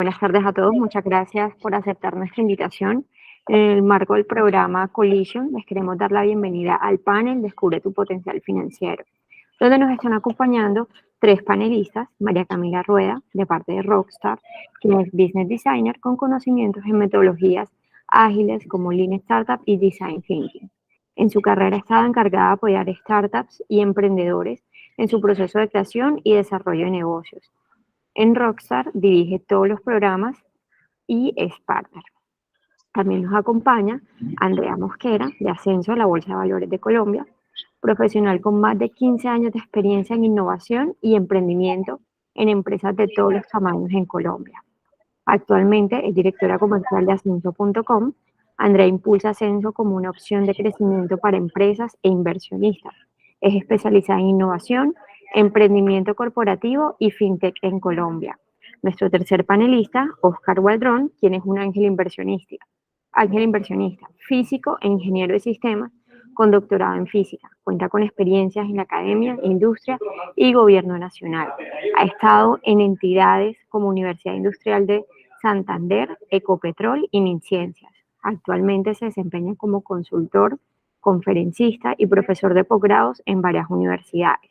Buenas tardes a todos, muchas gracias por aceptar nuestra invitación. En el marco del programa Collision, les queremos dar la bienvenida al panel Descubre tu potencial financiero, donde nos están acompañando tres panelistas: María Camila Rueda, de parte de Rockstar, quien es Business Designer con conocimientos en metodologías ágiles como Lean Startup y Design Thinking. En su carrera ha estado encargada de apoyar startups y emprendedores en su proceso de creación y desarrollo de negocios. En Rockstar dirige todos los programas y es partner. También nos acompaña Andrea Mosquera, de Ascenso a la Bolsa de Valores de Colombia, profesional con más de 15 años de experiencia en innovación y emprendimiento en empresas de todos los tamaños en Colombia. Actualmente es directora comercial de Ascenso.com. Andrea impulsa Ascenso como una opción de crecimiento para empresas e inversionistas. Es especializada en innovación, emprendimiento corporativo y fintech en Colombia. Nuestro tercer panelista, Oscar Waldrón, quien es un ángel inversionista, físico e ingeniero de sistemas con doctorado en física. Cuenta con experiencias en la academia, industria y gobierno nacional. Ha estado en entidades como Universidad Industrial de Santander, Ecopetrol y MinCiencias. Actualmente se desempeña como consultor, conferencista y profesor de posgrados en varias universidades.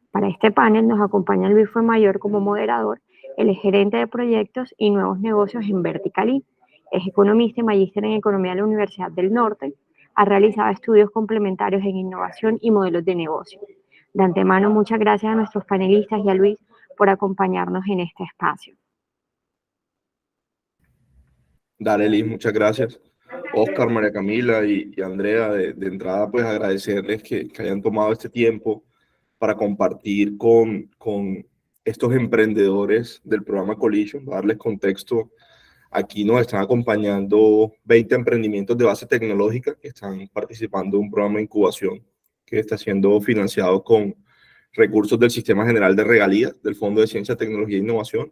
Para este panel nos acompaña Luis Fuenmayor como moderador. Él es gerente de proyectos y nuevos negocios en Verticali. Es economista y magíster en economía de la Universidad del Norte. Ha realizado estudios complementarios en innovación y modelos de negocio. De antemano, muchas gracias a nuestros panelistas y a Luis por acompañarnos en este espacio. Dale, Liz, muchas gracias. Oscar, María Camila y Andrea, de entrada, pues agradecerles que hayan tomado este tiempo para compartir con estos emprendedores del programa Collision, darles contexto. Aquí nos están acompañando 20 emprendimientos de base tecnológica que están participando en un programa de incubación que está siendo financiado con recursos del Sistema General de Regalías, del Fondo de Ciencia, Tecnología e Innovación.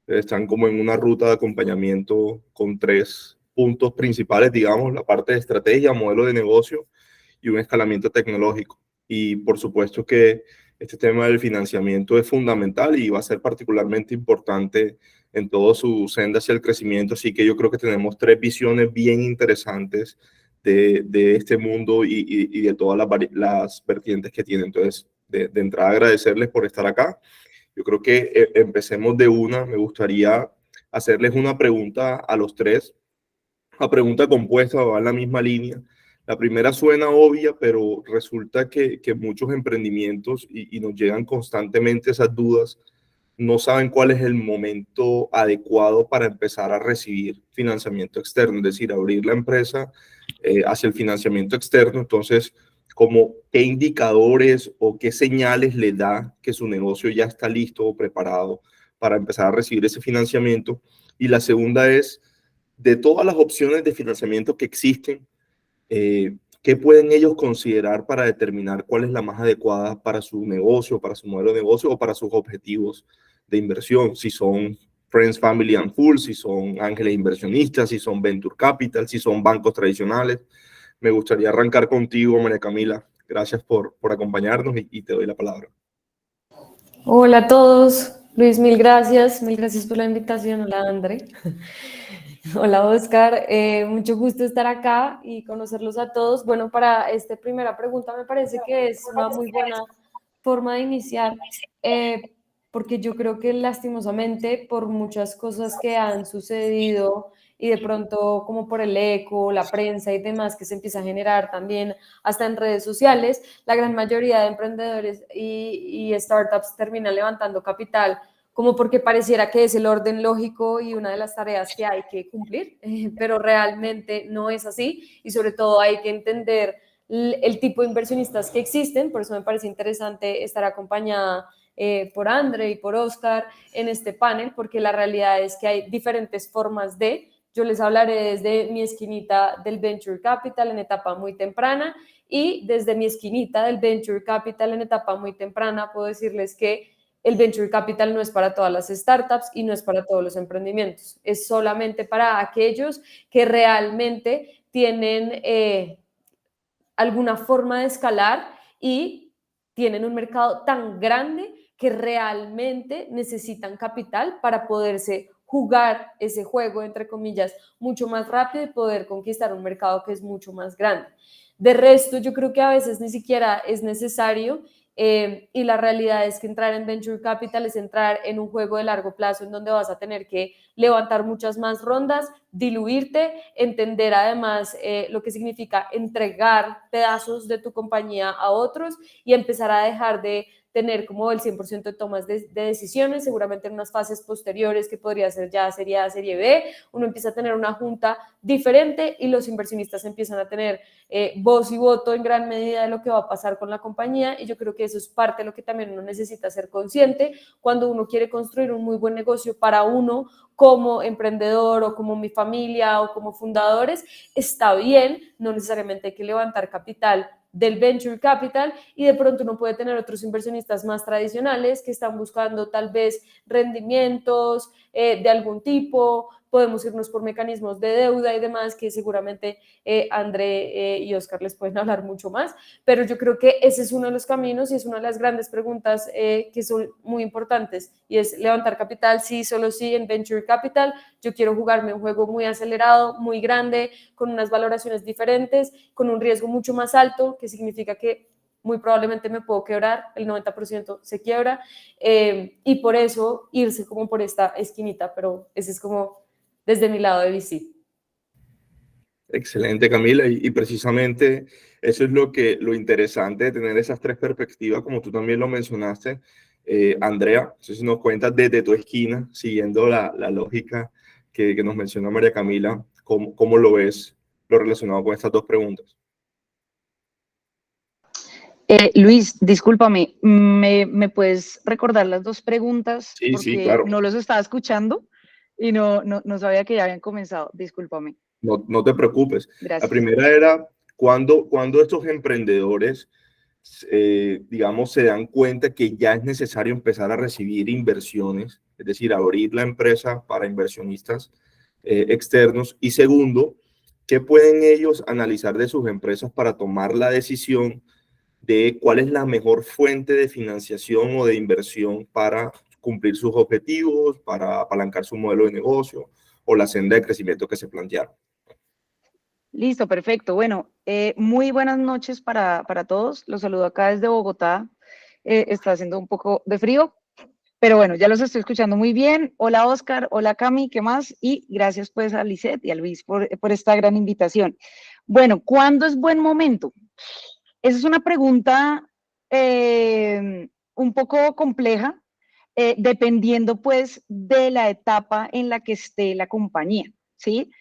Están como en una ruta de acompañamiento con 3 puntos principales, digamos: la parte de estrategia, modelo de negocio y un escalamiento tecnológico. Y por supuesto que este tema del financiamiento es fundamental y va a ser particularmente importante en todo su senda hacia el crecimiento. Así que yo creo que tenemos 3 visiones bien interesantes de este mundo y de todas las vertientes que tiene. Entonces, de entrada, agradecerles por estar acá. Yo creo que empecemos de una. Me gustaría hacerles una pregunta a los tres. Una pregunta compuesta, va en la misma línea. La primera suena obvia, pero resulta que muchos emprendimientos, y nos llegan constantemente esas dudas, no saben cuál es el momento adecuado para empezar a recibir financiamiento externo, es decir, abrir la empresa hacia el financiamiento externo. Entonces, como qué indicadores o qué señales le da que su negocio ya está listo o preparado para empezar a recibir ese financiamiento. Y la segunda es, de todas las opciones de financiamiento que existen, ¿qué pueden ellos considerar para determinar cuál es la más adecuada para su negocio, para su modelo de negocio o para sus objetivos de inversión? Si son Friends, Family and Fools, si son ángeles inversionistas, si son Venture Capital, si son bancos tradicionales. Me gustaría arrancar contigo, María Camila. Gracias por acompañarnos y te doy la palabra. Hola a todos. Luis, mil gracias por la invitación. Hola, André. Hola, Oscar. Mucho gusto estar acá y conocerlos a todos. Bueno, para esta primera pregunta me parece que es una muy buena forma de iniciar, porque yo creo que lastimosamente por muchas cosas que han sucedido y de pronto como por el eco, la prensa y demás que se empieza a generar también hasta en redes sociales, la gran mayoría de emprendedores y startups terminan levantando capital como porque pareciera que es el orden lógico y una de las tareas que hay que cumplir, pero realmente no es así, y sobre todo hay que entender el tipo de inversionistas que existen. Por eso me parece interesante estar acompañada por André y por Oscar en este panel, porque la realidad es que hay diferentes formas de. Yo les hablaré desde mi esquinita del Venture Capital en etapa muy temprana, y desde mi esquinita del Venture Capital en etapa muy temprana puedo decirles que el Venture Capital no es para todas las startups y no es para todos los emprendimientos. Es solamente para aquellos que realmente tienen alguna forma de escalar y tienen un mercado tan grande que realmente necesitan capital para poderse jugar ese juego, entre comillas, mucho más rápido y poder conquistar un mercado que es mucho más grande. De resto, yo creo que a veces ni siquiera es necesario y la realidad es que entrar en Venture Capital es entrar en un juego de largo plazo en donde vas a tener que levantar muchas más rondas, diluirte, entender además lo que significa entregar pedazos de tu compañía a otros y empezar a dejar de tener como el 100% de tomas de decisiones, seguramente en unas fases posteriores que podría ser ya serie A, serie B, uno empieza a tener una junta diferente y los inversionistas empiezan a tener voz y voto en gran medida de lo que va a pasar con la compañía y yo creo que eso es parte de lo que también uno necesita ser consciente cuando uno quiere construir un muy buen negocio para uno como emprendedor o como mi familia o como fundadores, está bien, no necesariamente hay que levantar capital del venture capital y de pronto uno puede tener otros inversionistas más tradicionales que están buscando tal vez rendimientos de algún tipo, podemos irnos por mecanismos de deuda y demás que seguramente André y Oscar les pueden hablar mucho más, pero yo creo que ese es uno de los caminos y es una de las grandes preguntas que son muy importantes y es levantar capital, sí, solo sí en venture capital, yo quiero jugarme un juego muy acelerado, muy grande, con unas valoraciones diferentes, con un riesgo mucho más alto, que significa que muy probablemente me puedo quebrar, el 90% se quiebra, y por eso irse como por esta esquinita, pero ese es como desde mi lado de VC. Excelente, Camila, y precisamente eso es lo interesante de tener esas tres perspectivas, como tú también lo mencionaste, Andrea. Entonces, si nos cuentas desde tu esquina, siguiendo la lógica que nos mencionó María Camila, ¿cómo lo ves lo relacionado con estas dos preguntas? Luis, discúlpame, ¿me puedes recordar las dos preguntas? Sí, sí, Porque claro. no los estaba escuchando y no sabía que ya habían comenzado. Discúlpame. No te preocupes. La Gracias. primera era, cuando estos emprendedores, digamos, se dan cuenta que ya es necesario empezar a recibir inversiones, es decir, abrir la empresa para inversionistas externos. Y segundo, ¿qué pueden ellos analizar de sus empresas para tomar la decisión de cuál es la mejor fuente de financiación o de inversión para cumplir sus objetivos, para apalancar su modelo de negocio o la senda de crecimiento que se plantearon? Listo, perfecto. Bueno, muy buenas noches para todos. Los saludo acá desde Bogotá. Está haciendo un poco de frío, pero bueno, ya los estoy escuchando muy bien. Hola, Oscar. Hola, Cami. ¿Qué más? Y gracias pues a Lisette y a Luis por esta gran invitación. Bueno, ¿cuándo es buen momento? Esa es una pregunta un poco compleja, dependiendo pues de la etapa en la que esté la compañía, ¿sí?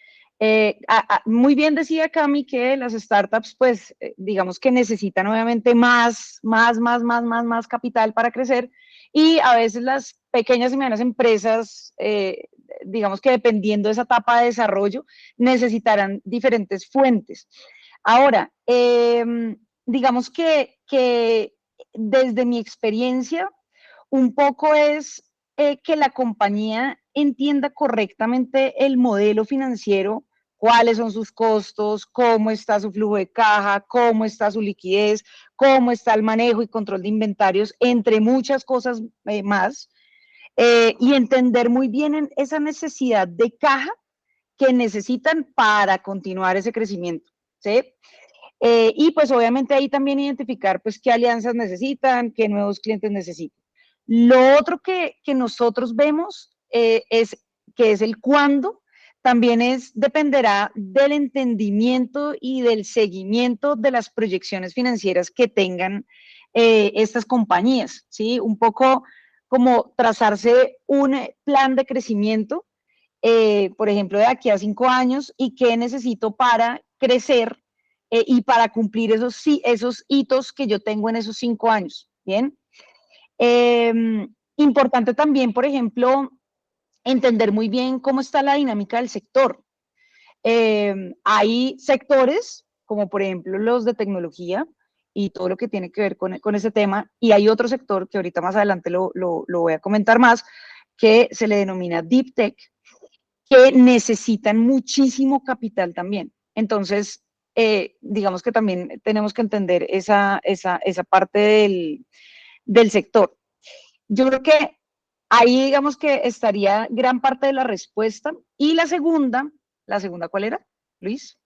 Muy bien decía Cami que las startups pues digamos que necesitan obviamente más capital para crecer y a veces las pequeñas y medianas empresas, digamos que dependiendo de esa etapa de desarrollo, necesitarán diferentes fuentes. Ahora, digamos que desde mi experiencia, un poco es que la compañía entienda correctamente el modelo financiero, cuáles son sus costos, cómo está su flujo de caja, cómo está su liquidez, cómo está el manejo y control de inventarios, entre muchas cosas más, y entender muy bien esa necesidad de caja que necesitan para continuar ese crecimiento, ¿sí? Y pues obviamente ahí también identificar pues qué alianzas necesitan, qué nuevos clientes necesitan. Lo otro que nosotros vemos es que es el cuándo, también dependerá del entendimiento y del seguimiento de las proyecciones financieras que tengan estas compañías, ¿sí? Un poco como trazarse un plan de crecimiento, por ejemplo, de aquí a 5 años y qué necesito para crecer y para cumplir esos hitos que yo tengo en esos 5 años, ¿bien? Importante también, por ejemplo, entender muy bien cómo está la dinámica del sector. Hay sectores, como por ejemplo los de tecnología y todo lo que tiene que ver con ese tema, y hay otro sector que ahorita más adelante lo voy a comentar más, que se le denomina Deep Tech, que necesitan muchísimo capital también. Entonces, digamos que también tenemos que entender esa parte del sector. Yo creo que Ahí digamos que estaría gran parte de la respuesta. Y la segunda, ¿cuál era, Luis?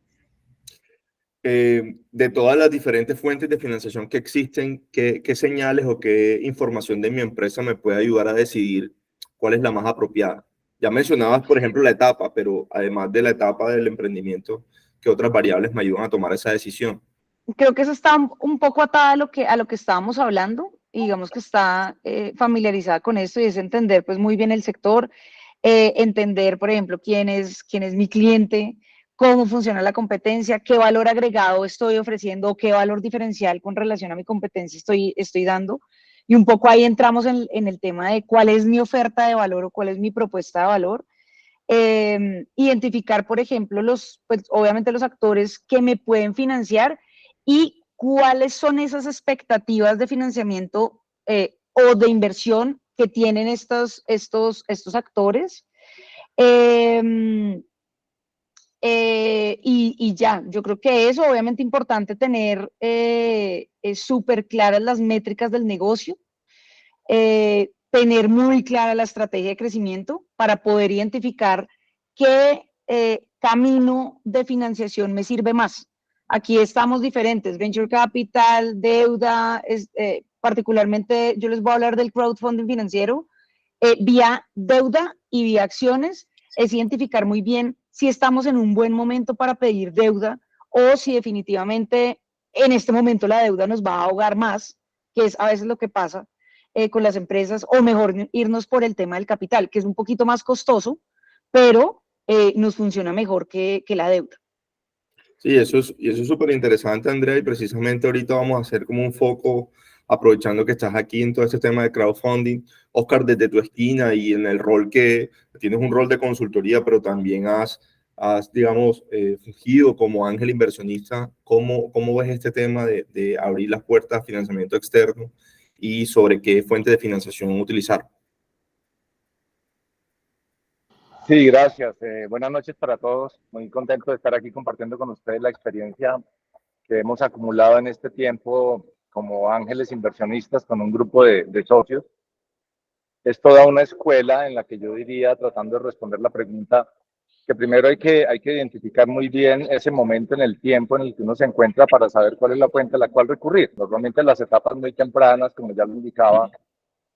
De todas las diferentes fuentes de financiación que existen, ¿qué señales o qué información de mi empresa me puede ayudar a decidir cuál es la más apropiada? Ya mencionabas, por ejemplo, la etapa, pero además de la etapa del emprendimiento, ¿qué otras variables me ayudan a tomar esa decisión? Creo que eso está un poco atada a lo que estábamos hablando, y digamos que está familiarizada con esto, y es entender pues muy bien el sector, entender, por ejemplo, quién es mi cliente, cómo funciona la competencia, qué valor agregado estoy ofreciendo, qué valor diferencial con relación a mi competencia estoy dando. Y un poco ahí entramos en el tema de cuál es mi oferta de valor o cuál es mi propuesta de valor. Identificar, por ejemplo, pues, obviamente los actores que me pueden financiar y cuáles son esas expectativas de financiamiento o de inversión que tienen estos actores. Y ya, yo creo que eso, obviamente importante tener súper claras las métricas del negocio, tener muy clara la estrategia de crecimiento para poder identificar qué camino de financiación me sirve más. Aquí estamos diferentes, venture capital, deuda, particularmente yo les voy a hablar del crowdfunding financiero, vía deuda y vía acciones, es identificar muy bien si estamos en un buen momento para pedir deuda o si definitivamente en este momento la deuda nos va a ahogar más, que es a veces lo que pasa con las empresas, o mejor irnos por el tema del capital, que es un poquito más costoso, pero nos funciona mejor que la deuda. Sí, y eso es súper interesante, Andrea, y precisamente ahorita vamos a hacer como un foco, aprovechando que estás aquí en todo este tema de crowdfunding. Oscar, desde tu esquina y en el rol que tienes un rol de consultoría, pero también digamos, fungido como ángel inversionista, ¿cómo ves este tema de abrir las puertas a financiamiento externo y sobre qué fuente de financiación utilizar? Sí, gracias. Buenas noches para todos. Muy contento de estar aquí compartiendo con ustedes la experiencia que hemos acumulado en este tiempo como ángeles inversionistas con un grupo de socios. Es toda una escuela en la que yo diría, tratando de responder la pregunta, que primero hay que identificar muy bien ese momento en el tiempo en el que uno se encuentra para saber cuál es la fuente a la cual recurrir. Normalmente las etapas muy tempranas, como ya lo indicaba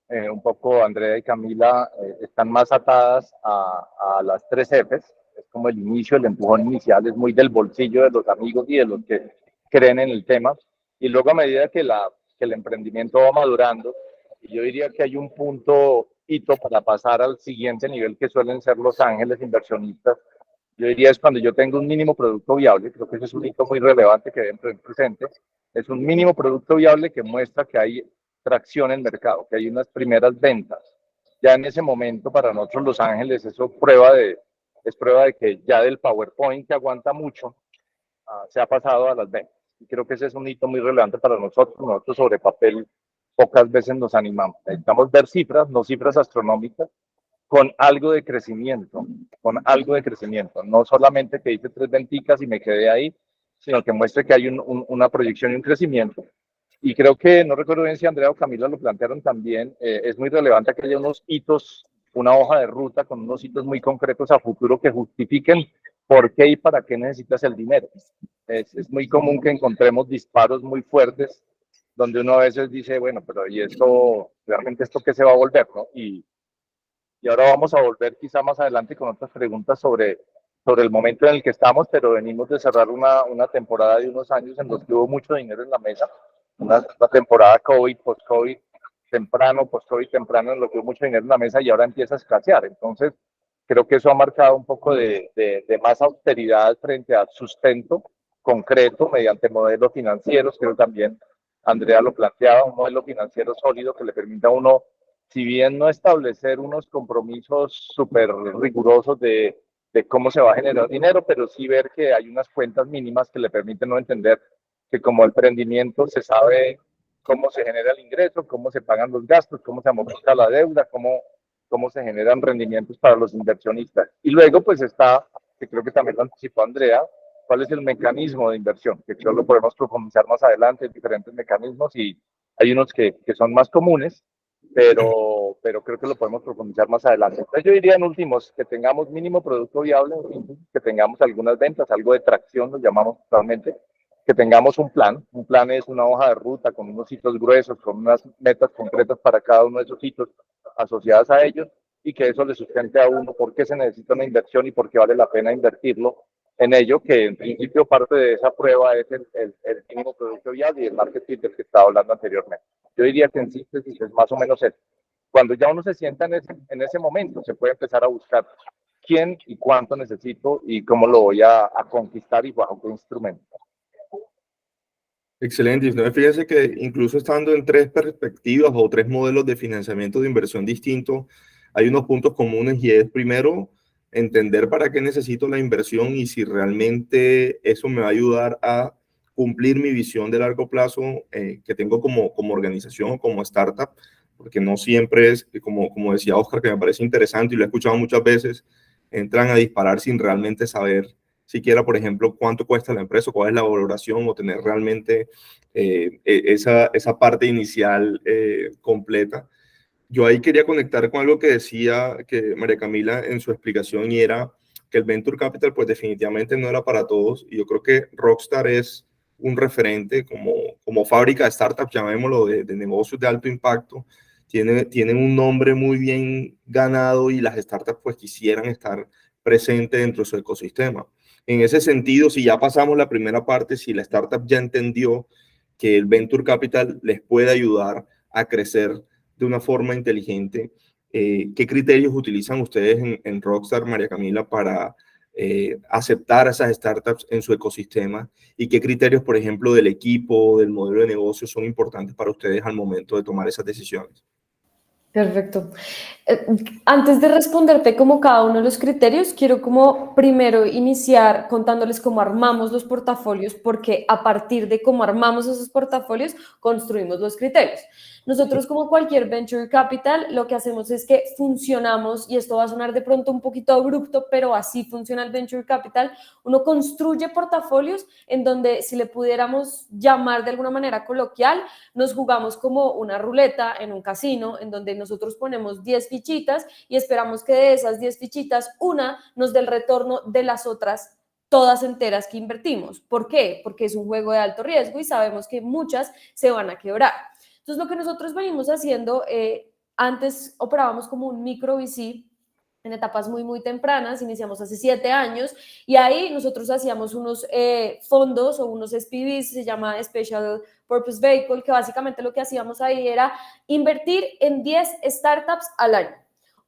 un poco Andrea y Camila, están más atadas a las 3 Fs. Es como el inicio, el empujón inicial, es muy del bolsillo de los amigos y de los que creen en el tema. Y luego a medida que el emprendimiento va madurando, y yo diría que hay un punto hito para pasar al siguiente nivel, que suelen ser los ángeles inversionistas. Yo diría es cuando yo tengo un mínimo producto viable. Creo que ese es un hito muy relevante que deben tener presente. Es un mínimo producto viable que muestra que hay tracción en mercado, que hay unas primeras ventas. Ya en ese momento, para nosotros Los Ángeles, eso es prueba de que ya del PowerPoint, que aguanta mucho, se ha pasado a las ventas. Y creo que ese es un hito muy relevante para nosotros. Nosotros sobre papel pocas veces nos animamos. Necesitamos ver cifras, no cifras astronómicas, con algo de crecimiento, no solamente que hice 3 venticas y me quedé ahí, sino que muestre que hay una proyección y un crecimiento. Y creo que, no recuerdo bien si Andrea o Camila lo plantearon también, es muy relevante que haya unos hitos, una hoja de ruta con unos hitos muy concretos a futuro que justifiquen por qué y para qué necesitas el dinero. Es muy común que encontremos disparos muy fuertes donde uno a veces dice, bueno, pero ¿y esto, realmente esto qué se va a volver, no? Y ahora vamos a volver quizá más adelante con otras preguntas sobre el momento en el que estamos, pero venimos de cerrar una temporada de unos años en los que hubo mucho dinero en la mesa, una temporada COVID, post-COVID, post-COVID temprano, en lo que hubo mucho dinero en la mesa y ahora empieza a escasear. Entonces, creo que eso ha marcado un poco de más austeridad frente a sustento concreto mediante modelos financieros. Creo también Andrea lo planteaba, un modelo financiero sólido que le permita a uno, si bien no establecer unos compromisos súper rigurosos de cómo se va a generar dinero, pero sí ver que hay unas cuentas mínimas que le permiten no entender que como emprendimiento se sabe cómo se genera el ingreso, cómo se pagan los gastos, cómo se amortiza la deuda, cómo se generan rendimientos para los inversionistas. Y luego pues está, que creo que también lo anticipó Andrea, cuál es el mecanismo de inversión, que creo lo podemos profundizar más adelante, diferentes mecanismos, y hay unos que son más comunes, pero pero creo que lo podemos profundizar más adelante. Entonces yo diría en últimos que tengamos mínimo producto viable, que tengamos algunas ventas, algo de tracción, lo llamamos actualmente, que tengamos un plan. Un plan es una hoja de ruta con unos hitos gruesos, con unas metas concretas para cada uno de esos hitos asociadas a ellos, y que eso le sustente a uno por qué se necesita una inversión y por qué vale la pena invertirlo en ello, que en principio parte de esa prueba es el mínimo producto viable y el market fit del que estaba hablando anteriormente. Yo diría que en síntesis es más o menos eso. Cuando ya uno se sienta en ese momento, se puede empezar a buscar quién y cuánto necesito y cómo lo voy a conquistar y bajo qué instrumento. Excelente. Fíjense que incluso estando en 3 perspectivas o 3 modelos de financiamiento de inversión distintos, hay unos puntos comunes y es primero entender para qué necesito la inversión y si realmente eso me va a ayudar a cumplir mi visión de largo plazo que tengo como organización o como startup, porque no siempre es, como decía Oscar, que me parece interesante y lo he escuchado muchas veces, entran a disparar sin realmente saber siquiera, por ejemplo, cuánto cuesta la empresa, cuál es la valoración o tener realmente esa parte inicial completa. Yo ahí quería conectar con algo que decía que María Camila en su explicación y era que el Venture Capital pues definitivamente no era para todos y yo creo que Rockstar es un referente como fábrica de startups, llamémoslo, de negocios de alto impacto. Tienen un nombre muy bien ganado y las startups pues quisieran estar presentes dentro de su ecosistema. En ese sentido, si ya pasamos la primera parte, si la startup ya entendió que el Venture Capital les puede ayudar a crecer de una forma inteligente, ¿qué criterios utilizan ustedes en Rockstar, María Camila, para aceptar a esas startups en su ecosistema? ¿Y qué criterios, por ejemplo, del equipo, del modelo de negocio son importantes para ustedes al momento de tomar esas decisiones? Perfecto. Antes de responderte como cada uno de los criterios, quiero como primero iniciar contándoles cómo armamos los portafolios, porque a partir de cómo armamos esos portafolios, construimos los criterios. Nosotros, como cualquier venture capital, lo que hacemos es que funcionamos, y esto va a sonar de pronto un poquito abrupto, pero así funciona el venture capital. Uno construye portafolios en donde, si le pudiéramos llamar de alguna manera coloquial, nos jugamos como una ruleta en un casino, en donde nosotros ponemos 10 fichitas y esperamos que de esas 10 fichitas, una nos dé el retorno de las otras todas enteras que invertimos. ¿Por qué? Porque es un juego de alto riesgo y sabemos que muchas se van a quebrar. Entonces, lo que nosotros venimos haciendo, antes operábamos como un micro VC en etapas muy, muy tempranas, iniciamos hace 7 años, y ahí nosotros hacíamos unos fondos o unos SPVs, se llama Special Purpose Vehicle, que básicamente lo que hacíamos ahí era invertir en 10 startups al año.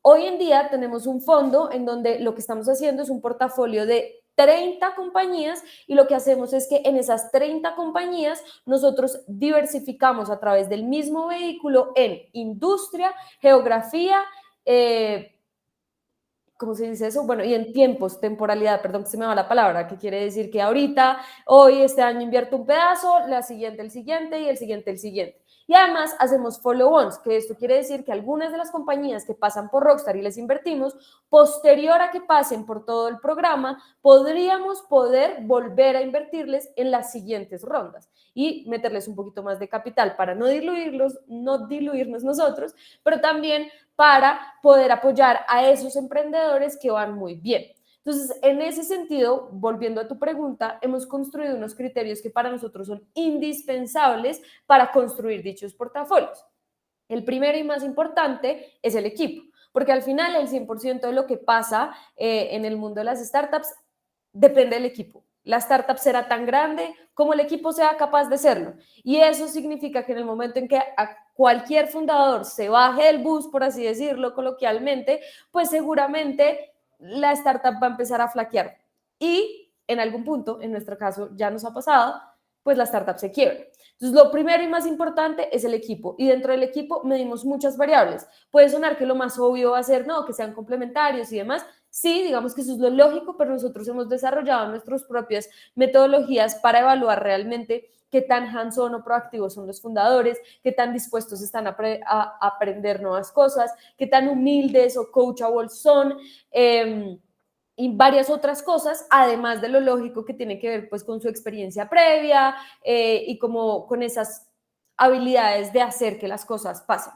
Hoy en día tenemos un fondo en donde lo que estamos haciendo es un portafolio de 30 compañías y lo que hacemos es que en esas 30 compañías nosotros diversificamos a través del mismo vehículo en industria, geografía, ¿cómo se dice eso? Bueno, y en tiempos, temporalidad, perdón que se me va la palabra, que quiere decir que ahorita, hoy, este año invierto un pedazo, la siguiente el siguiente y el siguiente el siguiente. Y además hacemos follow-ons, que esto quiere decir que algunas de las compañías que pasan por Rockstar y les invertimos, posterior a que pasen por todo el programa, podríamos poder volver a invertirles en las siguientes rondas y meterles un poquito más de capital para no diluirnos nosotros, pero también para poder apoyar a esos emprendedores que van muy bien. Entonces, en ese sentido, volviendo a tu pregunta, hemos construido unos criterios que para nosotros son indispensables para construir dichos portafolios. El primero y más importante es el equipo, porque al final el 100% de lo que pasa en el mundo de las startups depende del equipo. La startup será tan grande como el equipo sea capaz de serlo. Y eso significa que en el momento en que cualquier fundador se baje del bus, por así decirlo coloquialmente, pues seguramente la startup va a empezar a flaquear. Y en algún punto, en nuestro caso ya nos ha pasado, pues la startup se quiebra. Entonces, lo primero y más importante es el equipo. Y dentro del equipo medimos muchas variables. Puede sonar que lo más obvio va a ser, no, que sean complementarios y demás. Sí, digamos que eso es lo lógico, pero nosotros hemos desarrollado nuestras propias metodologías para evaluar realmente qué tan hands-on o proactivos son los fundadores, qué tan dispuestos están a aprender nuevas cosas, qué tan humildes o coachables son, y varias otras cosas, además de lo lógico que tiene que ver pues con su experiencia previa y como con esas habilidades de hacer que las cosas pasen.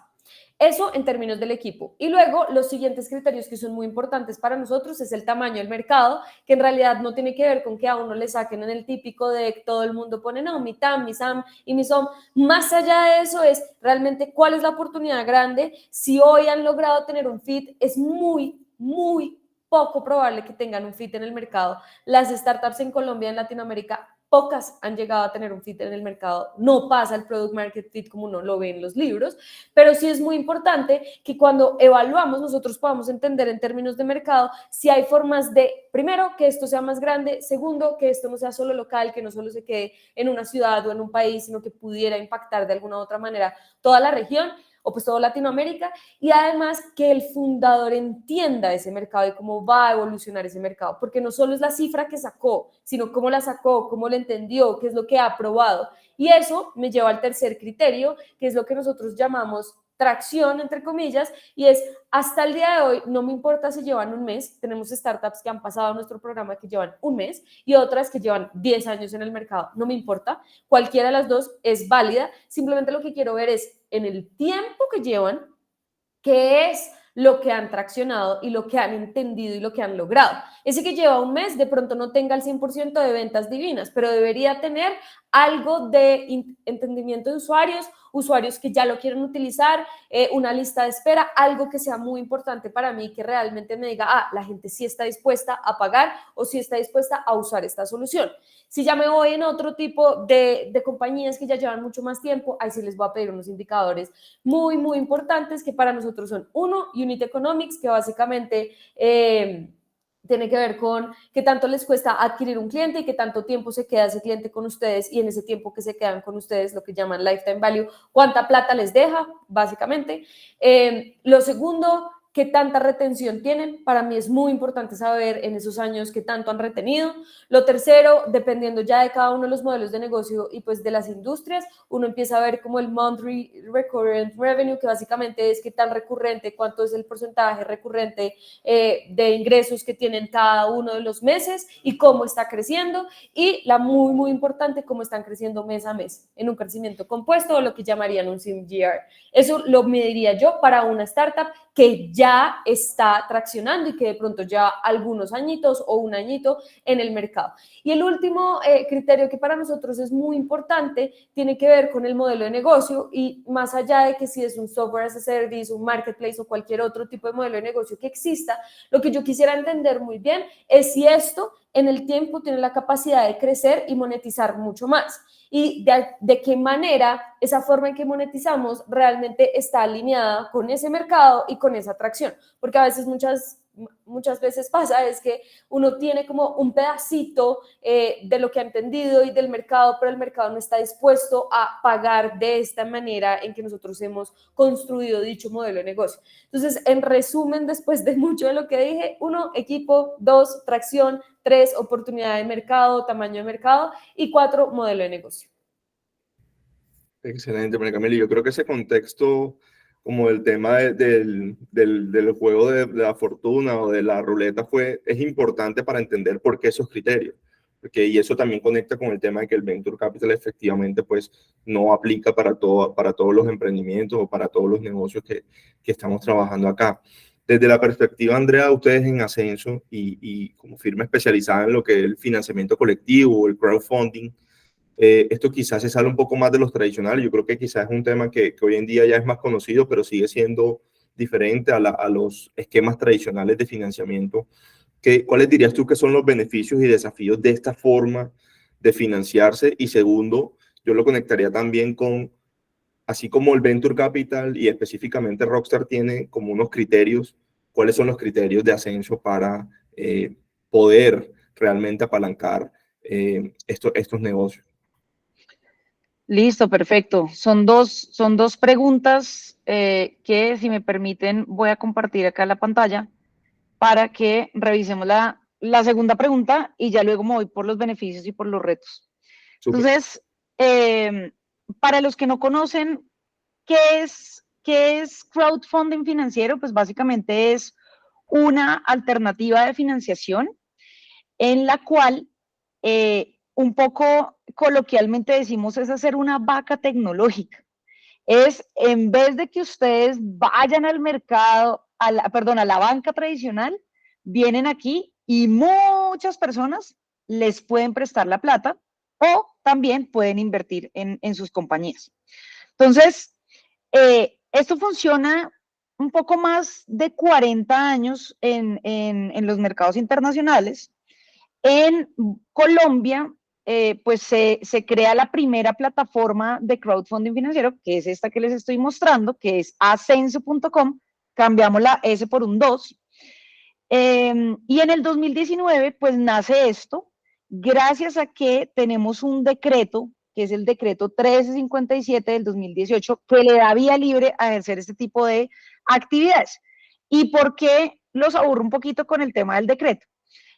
Eso en términos del equipo. Y luego los siguientes criterios que son muy importantes para nosotros es el tamaño del mercado, que en realidad no tiene que ver con que a uno le saquen en el típico de que todo el mundo pone, no, mi TAM, mi SAM y mi SOM. Más allá de eso es realmente cuál es la oportunidad grande. Si hoy han logrado tener un fit, es muy, muy poco probable que tengan un fit en el mercado. Las startups en Colombia, en Latinoamérica, pocas han llegado a tener un fit en el mercado. No pasa el product market fit como uno lo ve en los libros, pero sí es muy importante que cuando evaluamos nosotros podamos entender en términos de mercado si hay formas de, primero, que esto sea más grande, segundo, que esto no sea solo local, que no solo se quede en una ciudad o en un país, sino que pudiera impactar de alguna u otra manera toda la región o pues toda Latinoamérica, y además que el fundador entienda ese mercado y cómo va a evolucionar ese mercado, porque no solo es la cifra que sacó, sino cómo la sacó, cómo la entendió, qué es lo que ha probado. Y eso me lleva al tercer criterio, que es lo que nosotros llamamos tracción, entre comillas, y es hasta el día de hoy, no me importa si llevan un mes, tenemos startups que han pasado nuestro programa que llevan un mes y otras que llevan 10 años en el mercado, no me importa, cualquiera de las dos es válida, simplemente lo que quiero ver es en el tiempo que llevan, qué es lo que han traccionado y lo que han entendido y lo que han logrado. Ese que lleva un mes de pronto no tenga el 100% de ventas divinas, pero debería tener algo de entendimiento de usuarios, usuarios que ya lo quieren utilizar, una lista de espera, algo que sea muy importante para mí, que realmente me diga, ah, la gente sí está dispuesta a pagar o sí está dispuesta a usar esta solución. Si ya me voy en otro tipo de compañías que ya llevan mucho más tiempo, ahí sí les voy a pedir unos indicadores muy, muy importantes que para nosotros son, uno, Unit Economics, que básicamente tiene que ver con qué tanto les cuesta adquirir un cliente y qué tanto tiempo se queda ese cliente con ustedes, y en ese tiempo que se quedan con ustedes, lo que llaman lifetime value, cuánta plata les deja, básicamente. Lo segundo, qué tanta retención tienen. Para mí es muy importante saber en esos años qué tanto han retenido. Lo tercero, dependiendo ya de cada uno de los modelos de negocio y pues de las industrias, uno empieza a ver como el monthly recurrent revenue, que básicamente es qué tan recurrente, cuánto es el porcentaje recurrente de ingresos que tienen cada uno de los meses y cómo está creciendo. Y la muy, muy importante, cómo están creciendo mes a mes, en un crecimiento compuesto o lo que llamarían un CAGR. Eso lo mediría yo para una startup que ya está traccionando y que de pronto lleva algunos añitos o un añito en el mercado. Y el último criterio que para nosotros es muy importante tiene que ver con el modelo de negocio, y más allá de que si es un software as a service, un marketplace o cualquier otro tipo de modelo de negocio que exista, lo que yo quisiera entender muy bien es si esto en el tiempo tiene la capacidad de crecer y monetizar mucho más, y de qué manera esa forma en que monetizamos realmente está alineada con ese mercado y con esa atracción, porque a veces muchas veces pasa es que uno tiene como un pedacito de lo que ha entendido y del mercado, pero el mercado no está dispuesto a pagar de esta manera en que nosotros hemos construido dicho modelo de negocio. Entonces, en resumen, después de mucho de lo que dije, 1, equipo, 2, tracción, 3, oportunidad de mercado, tamaño de mercado, y 4, modelo de negocio. Excelente, María Camila. Yo creo que ese contexto, como el tema del juego de la fortuna o de la ruleta, es importante para entender por qué esos criterios. Y eso también conecta con el tema de que el Venture Capital efectivamente pues, no aplica para todos los emprendimientos o para todos los negocios que estamos trabajando acá. Desde la perspectiva, Andrea, ustedes en Ascenso y como firma especializada en lo que es el financiamiento colectivo o el crowdfunding, esto quizás se sale un poco más de los tradicionales. Yo creo que quizás es un tema que hoy en día ya es más conocido, pero sigue siendo diferente a los esquemas tradicionales de financiamiento. ¿Cuáles dirías tú que son los beneficios y desafíos de esta forma de financiarse? Y segundo, yo lo conectaría también con, así como el Venture Capital y específicamente Rockstar tiene como unos criterios, ¿cuáles son los criterios de Ascenso para poder realmente apalancar estos negocios? Listo, perfecto. Son dos preguntas que, si me permiten, voy a compartir acá la pantalla para que revisemos la segunda pregunta y ya luego me voy por los beneficios y por los retos. Súper. Entonces, para los que no conocen, ¿qué es crowdfunding financiero? Pues básicamente es una alternativa de financiación en la cual un poco coloquialmente decimos es hacer una vaca tecnológica. es en vez de que ustedes vayan al mercado, a la banca tradicional, vienen aquí y muchas personas les pueden prestar la plata o también pueden invertir en sus compañías. Entonces, esto funciona un poco más de 40 años en los mercados internacionales. En Colombia, pues se crea la primera plataforma de crowdfunding financiero, que es esta que les estoy mostrando, que es ascenso.com. Cambiamos la S por un 2. Y en el 2019, pues nace esto, gracias a que tenemos un decreto, que es el decreto 1357 del 2018, que le da vía libre a ejercer este tipo de actividades. ¿Y por qué los aburro un poquito con el tema del decreto?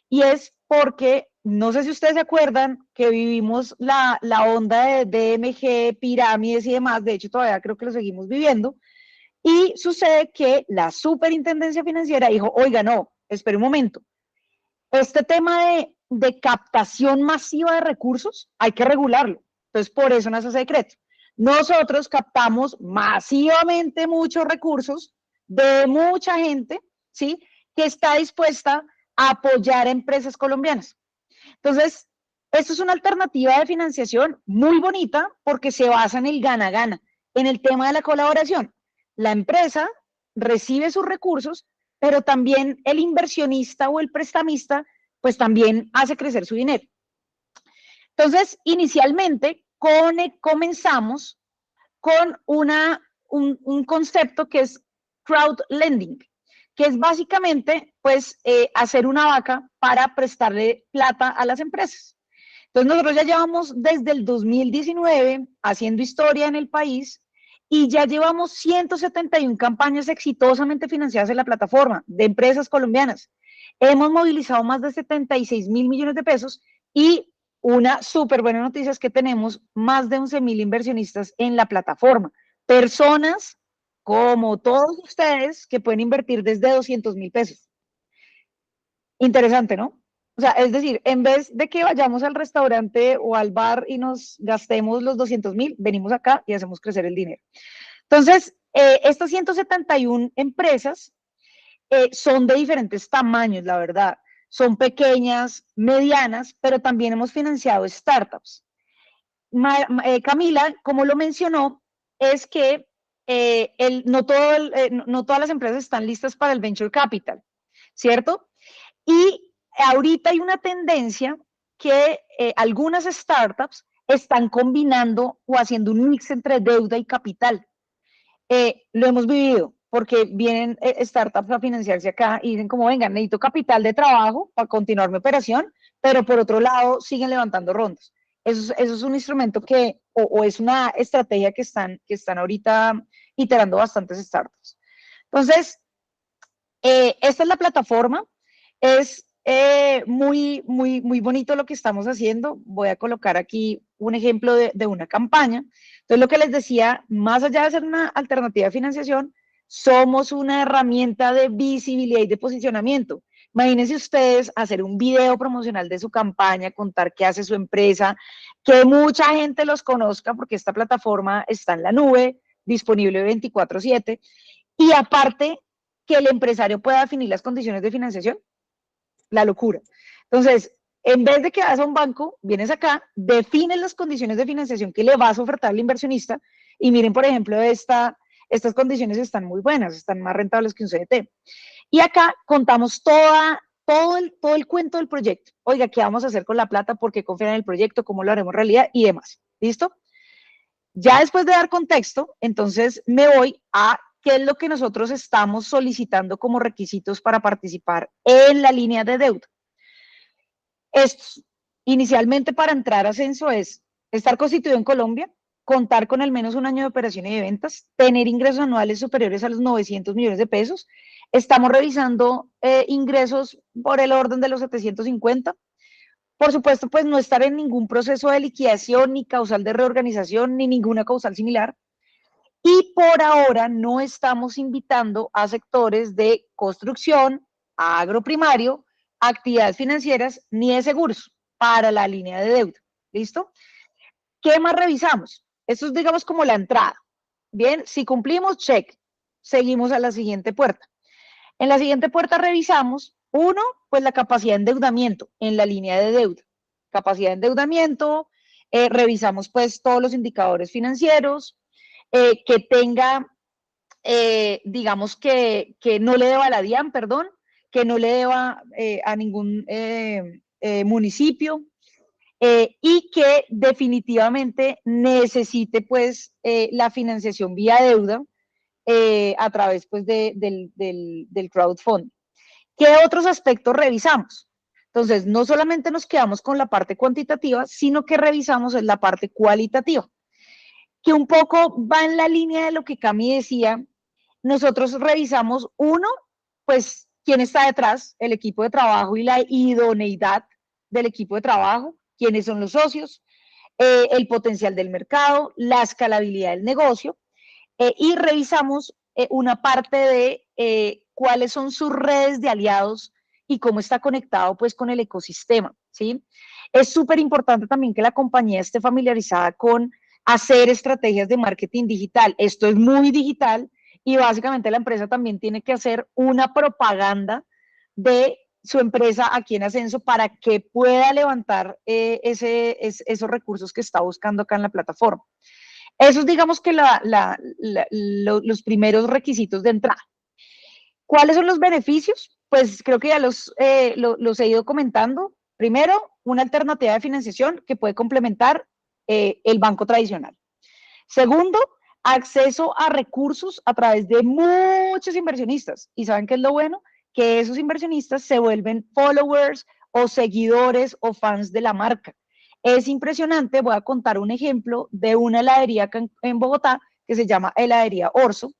Y es porque, no sé si ustedes se acuerdan, que vivimos la onda de DMG, pirámides y demás, de hecho todavía creo que lo seguimos viviendo, y sucede que la Superintendencia Financiera dijo, oiga, no, espere un momento, este tema de captación masiva de recursos hay que regularlo. Entonces, por eso nace ese decreto. Nosotros captamos masivamente muchos recursos de mucha gente, ¿sí?, que está dispuesta a apoyar a empresas colombianas. Entonces, esto es una alternativa de financiación muy bonita porque se basa en el gana-gana, en el tema de la colaboración. La empresa recibe sus recursos, pero también el inversionista o el prestamista, pues también hace crecer su dinero. Entonces, inicialmente comenzamos con un concepto que es crowd lending, que es básicamente, pues, hacer una vaca para prestarle plata a las empresas. Entonces, nosotros ya llevamos desde el 2019 haciendo historia en el país y ya llevamos 171 campañas exitosamente financiadas en la plataforma de empresas colombianas. Hemos movilizado más de 76.000 millones de pesos y una súper buena noticia es que tenemos más de 11.000 inversionistas en la plataforma. Personas como todos ustedes que pueden invertir desde 200.000 pesos. Interesante, ¿no? O sea, es decir, en vez de que vayamos al restaurante o al bar y nos gastemos los 200.000, venimos acá y hacemos crecer el dinero. Entonces, estas 171 empresas son de diferentes tamaños, la verdad. Son pequeñas, medianas, pero también hemos financiado startups. Camila, como lo mencionó, es que no todas las empresas están listas para el venture capital, ¿cierto? Y ahorita hay una tendencia que algunas startups están combinando o haciendo un mix entre deuda y capital. Lo hemos vivido porque vienen startups a financiarse acá y dicen como, venga, necesito capital de trabajo para continuar mi operación, pero por otro lado siguen levantando rondas. Eso es un instrumento que, o es una estrategia que están ahorita iterando bastantes startups. Entonces, esta es la plataforma. Es muy bonito lo que estamos haciendo. Voy a colocar aquí un ejemplo de una campaña. Entonces, lo que les decía, más allá de ser una alternativa de financiación, somos una herramienta de visibilidad y de posicionamiento. Imagínense ustedes hacer un video promocional de su campaña, contar qué hace su empresa, que mucha gente los conozca, porque esta plataforma está en la nube, disponible 24/7, y aparte que el empresario pueda definir las condiciones de financiación. La locura. Entonces, en vez de que vas a un banco, vienes acá, defines las condiciones de financiación que le vas a ofertar al inversionista y miren, por ejemplo, estas condiciones están muy buenas, están más rentables que un CDT. Y acá contamos todo el cuento del proyecto. Oiga, ¿qué vamos a hacer con la plata? ¿Por qué confiar en el proyecto? ¿Cómo lo haremos realidad? Y demás. ¿Listo? Ya después de dar contexto, entonces me voy a qué es lo que nosotros estamos solicitando como requisitos para participar en la línea de deuda. Estos, inicialmente para entrar a Ascenso es estar constituido en Colombia, contar con al menos un año de operación y de ventas, tener ingresos anuales superiores a los 900 millones de pesos. Estamos revisando ingresos por el orden de los 750. Por supuesto, pues no estar en ningún proceso de liquidación, ni causal de reorganización, ni ninguna causal similar. Y por ahora no estamos invitando a sectores de construcción, agroprimario, actividades financieras, ni de seguros para la línea de deuda. ¿Listo? ¿Qué más revisamos? Esto es, digamos, como la entrada. Bien, si cumplimos, check. Seguimos a la siguiente puerta. En la siguiente puerta revisamos, uno, pues la capacidad de endeudamiento en la línea de deuda. Capacidad de endeudamiento, revisamos pues todos los indicadores financieros, que tenga, digamos que no le deba a la DIAN, perdón, que no le deba a ningún municipio, y que definitivamente necesite pues la financiación vía deuda a través pues del crowdfunding. ¿Qué otros aspectos revisamos? Entonces, no solamente nos quedamos con la parte cuantitativa, sino que revisamos en la parte cualitativa, que un poco va en la línea de lo que Cami decía. Nosotros revisamos, uno, pues, quién está detrás, el equipo de trabajo y la idoneidad del equipo de trabajo, quiénes son los socios, el potencial del mercado, la escalabilidad del negocio, y revisamos una parte de cuáles son sus redes de aliados y cómo está conectado pues con el ecosistema, ¿sí? Es súper importante también que la compañía esté familiarizada con hacer estrategias de marketing digital. Esto es muy digital y básicamente la empresa también tiene que hacer una propaganda de su empresa aquí en Ascenso para que pueda levantar esos recursos que está buscando acá en la plataforma. Esos digamos que los primeros requisitos de entrada. ¿Cuáles son los beneficios? Pues creo que ya los he ido comentando. Primero, una alternativa de financiación que puede complementar el banco tradicional. Segundo, acceso a recursos a través de muchos inversionistas. ¿Y saben qué es lo bueno? Que esos inversionistas se vuelven followers o seguidores o fans de la marca. Es impresionante, voy a contar un ejemplo de una heladería acá en Bogotá que se llama Heladería Orso,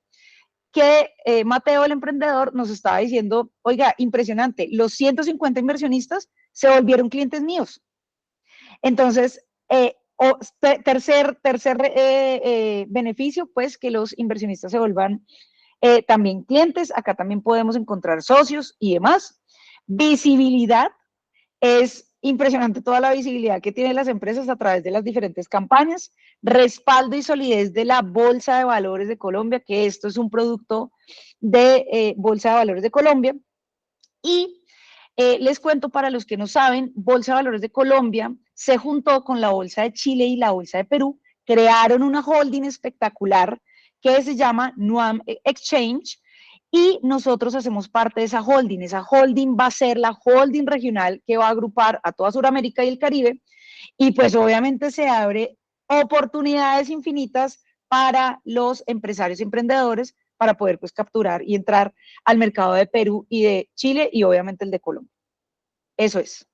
que Mateo, el emprendedor, nos estaba diciendo, oiga, impresionante, los 150 inversionistas se volvieron clientes míos. Entonces, tercer beneficio, pues que los inversionistas se vuelvan también clientes. Acá también podemos encontrar socios y demás. Visibilidad. Es impresionante toda la visibilidad que tienen las empresas a través de las diferentes campañas. Respaldo y solidez de la Bolsa de Valores de Colombia, que esto es un producto de Bolsa de Valores de Colombia. Y les cuento para los que no saben, Bolsa de Valores de Colombia se juntó con la Bolsa de Chile y la Bolsa de Perú, crearon una holding espectacular que se llama Nuam Exchange, y nosotros hacemos parte de esa holding. Esa holding va a ser la holding regional que va a agrupar a toda Sudamérica y el Caribe, y pues obviamente se abre oportunidades infinitas para los empresarios y emprendedores para poder pues capturar y entrar al mercado de Perú y de Chile y obviamente el de Colombia. Eso es.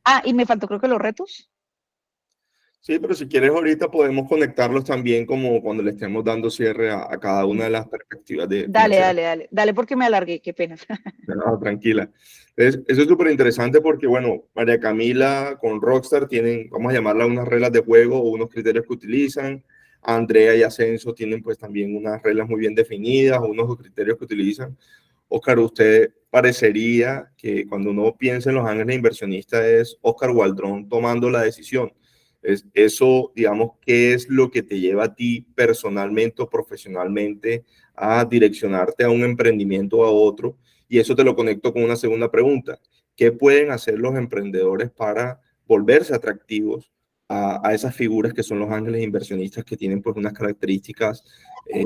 Ah, y me faltó creo que los retos. Sí, pero si quieres ahorita podemos conectarlos también como cuando le estemos dando cierre a cada una de las perspectivas de Dale, porque me alargué, qué pena. No, tranquila. Entonces, eso es súper interesante porque, bueno, María Camila con Rockstar tienen, vamos a llamarla unas reglas de juego o unos criterios que utilizan. Andrea y Ascenso tienen pues también unas reglas muy bien definidas, unos criterios que utilizan. Oscar, usted parecería que cuando uno piensa en los ángeles inversionistas es Oscar Waldron tomando la decisión. Eso, digamos, ¿qué es lo que te lleva a ti personalmente o profesionalmente a direccionarte a un emprendimiento o a otro? Y eso te lo conecto con una segunda pregunta. ¿Qué pueden hacer los emprendedores para volverse atractivos a esas figuras que son los ángeles inversionistas que tienen pues unas características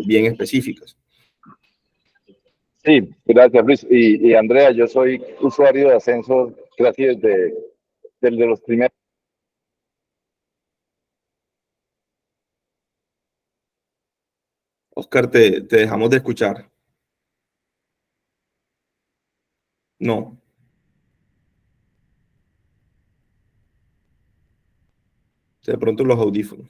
bien específicas? Sí, gracias Luis. Y Andrea, yo soy usuario de Ascenso casi desde los primeros. Oscar, te dejamos de escuchar. No. De pronto los audífonos.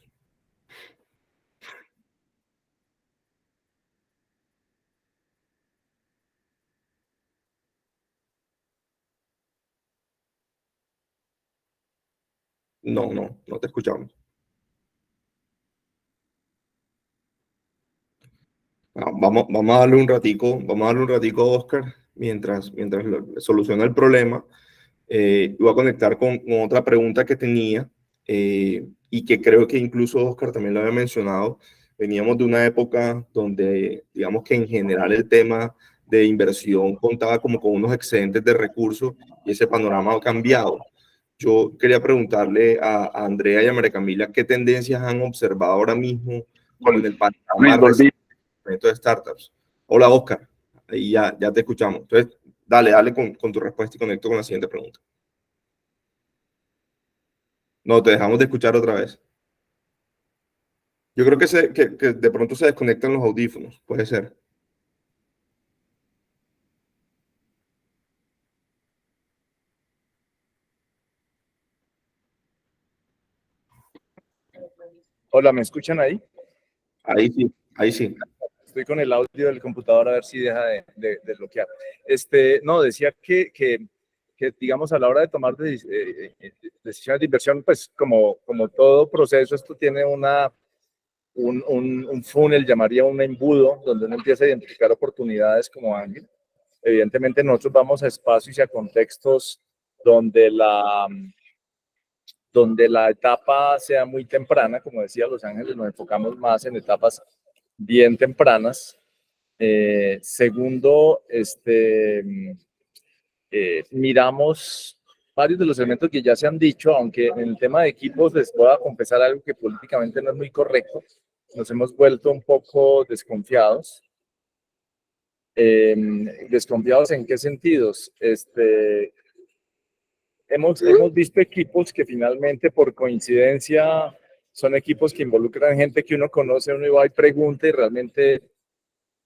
No te escuchamos. Vamos a darle un ratico, a Oscar mientras soluciona el problema. Voy a conectar con otra pregunta que tenía y que creo que incluso Oscar también lo había mencionado, Veníamos de una época donde, digamos que en general el tema de inversión contaba como con unos excedentes de recursos y ese panorama ha cambiado. Yo quería preguntarle a Andrea y a María Camila qué tendencias han observado ahora mismo como en el panorama de startups. Hola, Oscar. Ahí ya te escuchamos. Entonces, dale con tu respuesta y conecto con la siguiente pregunta. No, te dejamos de escuchar otra vez. Yo creo que de pronto se desconectan los audífonos, puede ser. Hola, ¿me escuchan ahí? Ahí sí, ahí sí. Estoy con el audio del computador a ver si deja de bloquear. No, decía que digamos, a la hora de tomar decisiones de inversión, pues como todo proceso, esto tiene un funnel, llamaría un embudo, donde uno empieza a identificar oportunidades como ángel. Evidentemente nosotros vamos a espacios y a contextos donde la etapa sea muy temprana, como decía Los Ángeles, nos enfocamos más en etapas bien tempranas. Segundo, miramos varios de los elementos que ya se han dicho, aunque en el tema de equipos les voy a confesar algo que políticamente no es muy correcto. Nos hemos vuelto un poco desconfiados. ¿Desconfiados en qué sentidos? Hemos visto equipos que finalmente por coincidencia son equipos que involucran gente que uno conoce, uno va y pregunta y realmente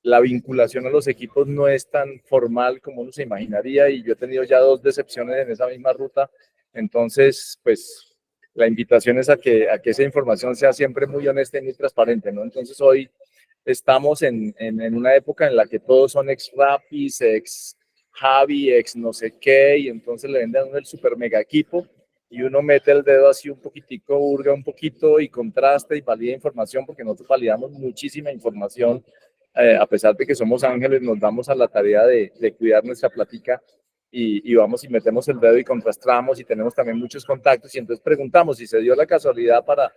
la vinculación a los equipos no es tan formal como uno se imaginaría y yo he tenido ya 2 decepciones en esa misma ruta. Entonces, pues la invitación es a que esa información sea siempre muy honesta y muy transparente, ¿no? Entonces hoy estamos en una época en la que todos son ex Rapis, ex Javi, ex no sé qué, y entonces le venden a uno el super mega equipo y uno mete el dedo así un poquitico, hurga un poquito y contrasta y valida información, porque nosotros validamos muchísima información. A pesar de que somos ángeles, nos damos a la tarea de cuidar nuestra plática y vamos y metemos el dedo y contrastamos y tenemos también muchos contactos y entonces preguntamos si se dio la casualidad para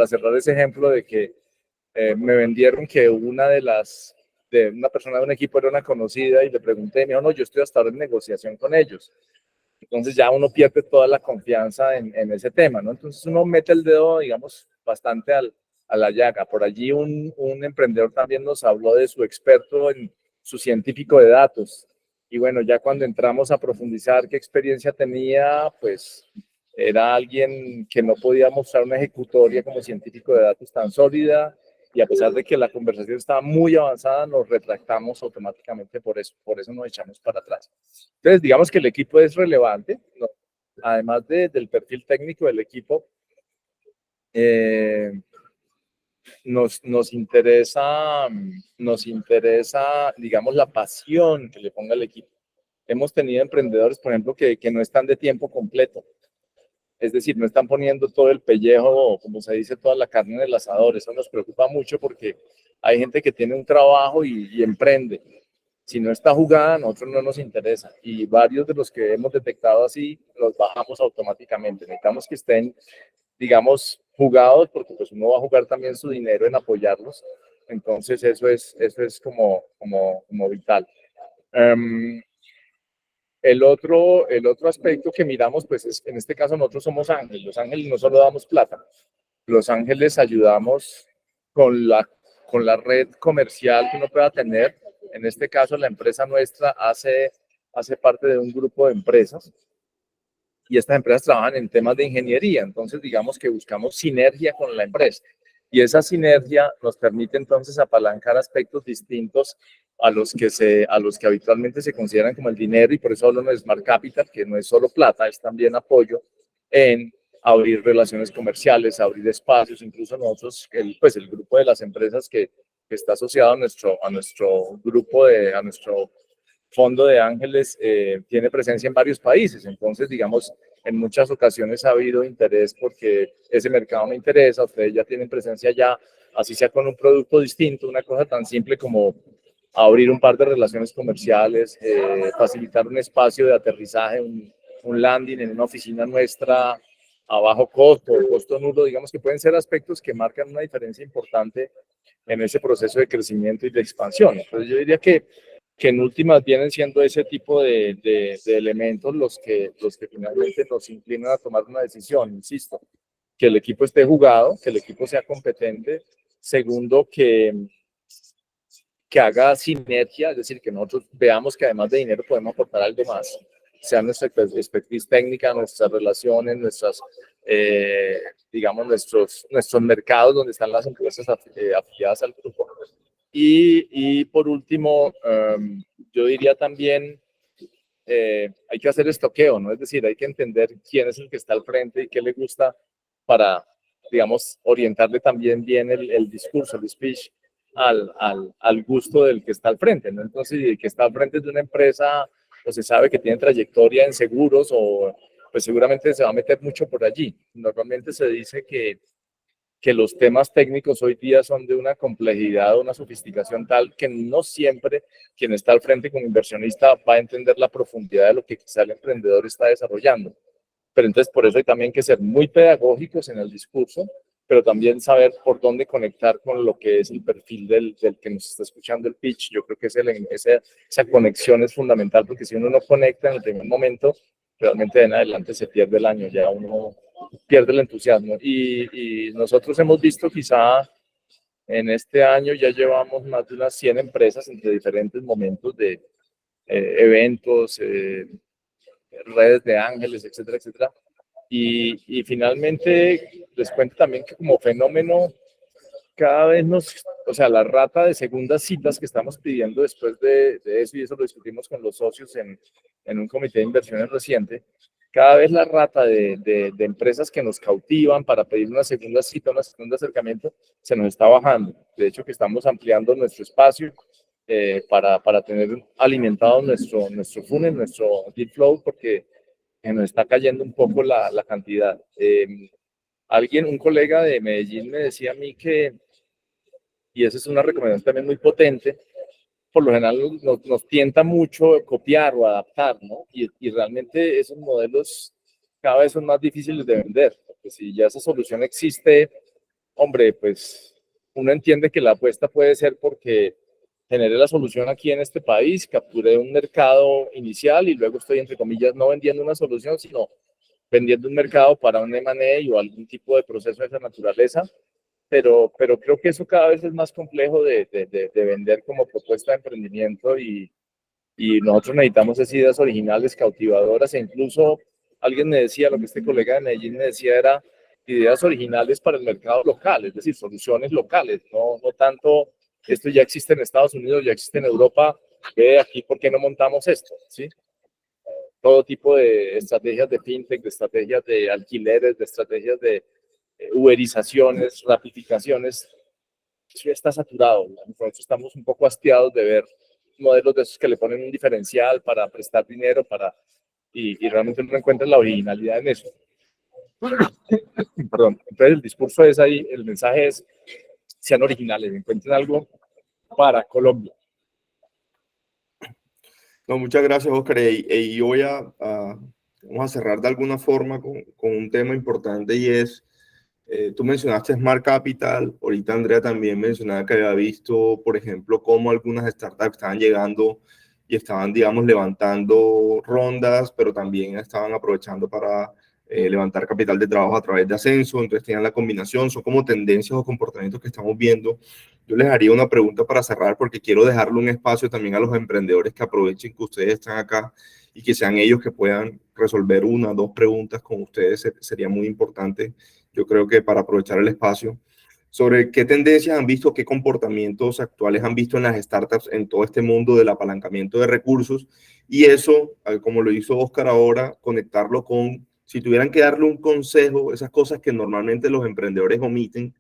cerrar ese ejemplo de que me vendieron que una persona de un equipo era una conocida y le pregunté, me dijo, no, yo estoy hasta ahora en negociación con ellos. Entonces ya uno pierde toda la confianza en ese tema, ¿no? Entonces uno mete el dedo, digamos, bastante a la llaga. Por allí un emprendedor también nos habló de su experto en su científico de datos. Y bueno, ya cuando entramos a profundizar qué experiencia tenía, pues era alguien que no podía mostrar una ejecutoria como científico de datos tan sólida y a pesar de que la conversación estaba muy avanzada, nos retractamos automáticamente por eso nos echamos para atrás. Entonces, digamos que el equipo es relevante, ¿no? Además del perfil técnico del equipo, nos interesa, digamos, la pasión que le ponga el equipo. Hemos tenido emprendedores, por ejemplo, que no están de tiempo completo. Es decir, no están poniendo todo el pellejo o, como se dice, toda la carne en el asador. Eso nos preocupa mucho porque hay gente que tiene un trabajo y emprende. Si no está jugada, a nosotros no nos interesa. Y varios de los que hemos detectado así, los bajamos automáticamente. Necesitamos que estén, digamos, jugados porque pues uno va a jugar también su dinero en apoyarlos. Entonces eso es como vital. El otro aspecto que miramos, pues es, en este caso nosotros somos ángeles. Los ángeles no solo damos plata, los ángeles ayudamos con la red comercial que uno pueda tener. En este caso, la empresa nuestra hace parte de un grupo de empresas y estas empresas trabajan en temas de ingeniería. Entonces, digamos que buscamos sinergia con la empresa. Y esa sinergia nos permite entonces apalancar aspectos distintos a los que habitualmente se consideran como el dinero, y por eso hablo de Smart Capital, que no es solo plata, es también apoyo en abrir relaciones comerciales, abrir espacios. Incluso nosotros, el grupo de las empresas que está asociado a nuestro fondo de ángeles, tiene presencia en varios países. Entonces, digamos, en muchas ocasiones ha habido interés porque ese mercado me interesa, ustedes ya tienen presencia allá, así sea con un producto distinto, una cosa tan simple como abrir un par de relaciones comerciales, facilitar un espacio de aterrizaje, un landing en una oficina nuestra, a bajo costo o costo nulo, digamos que pueden ser aspectos que marcan una diferencia importante en ese proceso de crecimiento y de expansión. Entonces yo diría que en últimas vienen siendo ese tipo de elementos los que finalmente nos inclinan a tomar una decisión, insisto, que el equipo esté jugado, que el equipo sea competente, segundo, que haga sinergia, es decir, que nosotros veamos que además de dinero podemos aportar algo más, sea nuestra expertise técnica, nuestras relaciones, digamos, nuestros mercados donde están las empresas afiliadas al grupo. Y por último, yo diría también, hay que hacer estoqueo, ¿no? Es decir, hay que entender quién es el que está al frente y qué le gusta para, digamos, orientarle también bien el discurso, el speech al gusto del que está al frente, ¿no? Entonces, si el que está al frente de una empresa, pues se sabe que tiene trayectoria en seguros o pues seguramente se va a meter mucho por allí. Normalmente se dice que los temas técnicos hoy día son de una complejidad, una sofisticación tal que no siempre quien está al frente como inversionista va a entender la profundidad de lo que quizá el emprendedor está desarrollando. Pero entonces por eso hay también que ser muy pedagógicos en el discurso, pero también saber por dónde conectar con lo que es el perfil del que nos está escuchando el pitch. Yo creo que esa conexión es fundamental, porque si uno no conecta en el primer momento, realmente en adelante se pierde el año, ya uno pierde el entusiasmo. Y nosotros hemos visto quizá en este año ya llevamos más de unas 100 empresas entre diferentes momentos de eventos, redes de ángeles, etcétera, etcétera. Y finalmente les cuento también que como fenómeno cada vez o sea, la rata de segundas citas que estamos pidiendo después de eso, y eso lo discutimos con los socios en un comité de inversiones reciente, cada vez la rata de empresas que nos cautivan para pedir una segunda cita, un segundo acercamiento, se nos está bajando. De hecho, que estamos ampliando nuestro espacio para tener alimentado nuestro funnel, nuestro deal flow, porque nos está cayendo un poco la cantidad. Un colega de Medellín me decía a mí que, y esa es una recomendación también muy potente, por lo general nos tienta mucho copiar o adaptar, ¿no? Y realmente esos modelos cada vez son más difíciles de vender, porque si ya esa solución existe, hombre, pues uno entiende que la apuesta puede ser porque generé la solución aquí en este país, capturé un mercado inicial y luego estoy, entre comillas, no vendiendo una solución, sino vendiendo un mercado para un M&A o algún tipo de proceso de esa naturaleza. Pero creo que eso cada vez es más complejo de vender como propuesta de emprendimiento y nosotros necesitamos esas ideas originales, cautivadoras, e incluso alguien me decía, lo que este colega de Medellín me decía era ideas originales para el mercado local, es decir, soluciones locales, no tanto esto ya existe en Estados Unidos, ya existe en Europa, aquí, ¿por qué no montamos esto? ¿Sí? Todo tipo de estrategias de fintech, de estrategias de alquileres, de estrategias de uberizaciones, rapificaciones, eso ya está saturado. Nosotros estamos un poco hastiados de ver modelos de esos que le ponen un diferencial para prestar dinero y realmente no encuentran la originalidad en eso. Perdón. Entonces el discurso es ahí, el mensaje es, sean originales, encuentren algo para Colombia. No, muchas gracias, Oscar. Y yo vamos a cerrar de alguna forma con un tema importante, y es, tú mencionaste Smart Capital, ahorita Andrea también mencionaba que había visto, por ejemplo, cómo algunas startups estaban llegando y estaban, digamos, levantando rondas, pero también estaban aprovechando para levantar capital de trabajo a través de Ascenso. Entonces tenían la combinación, son como tendencias o comportamientos que estamos viendo. Yo les haría una pregunta para cerrar, porque quiero dejarle un espacio también a los emprendedores que aprovechen que ustedes están acá y que sean ellos que puedan resolver una o dos preguntas con ustedes. Sería muy importante, yo creo que para aprovechar el espacio, sobre qué tendencias han visto, qué comportamientos actuales han visto en las startups en todo este mundo del apalancamiento de recursos, y eso, como lo hizo Oscar ahora, conectarlo con, si tuvieran que darle un consejo, esas cosas que normalmente los emprendedores omiten,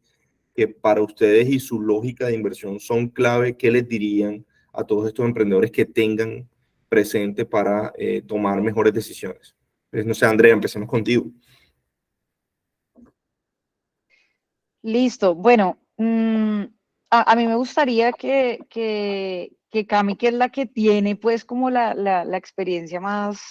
que para ustedes y su lógica de inversión son clave, ¿qué les dirían a todos estos emprendedores que tengan presente para tomar mejores decisiones? Pues, no sé, Andrea, empecemos contigo. Listo. Bueno, a mí me gustaría que Cami, que es la que tiene pues como la experiencia más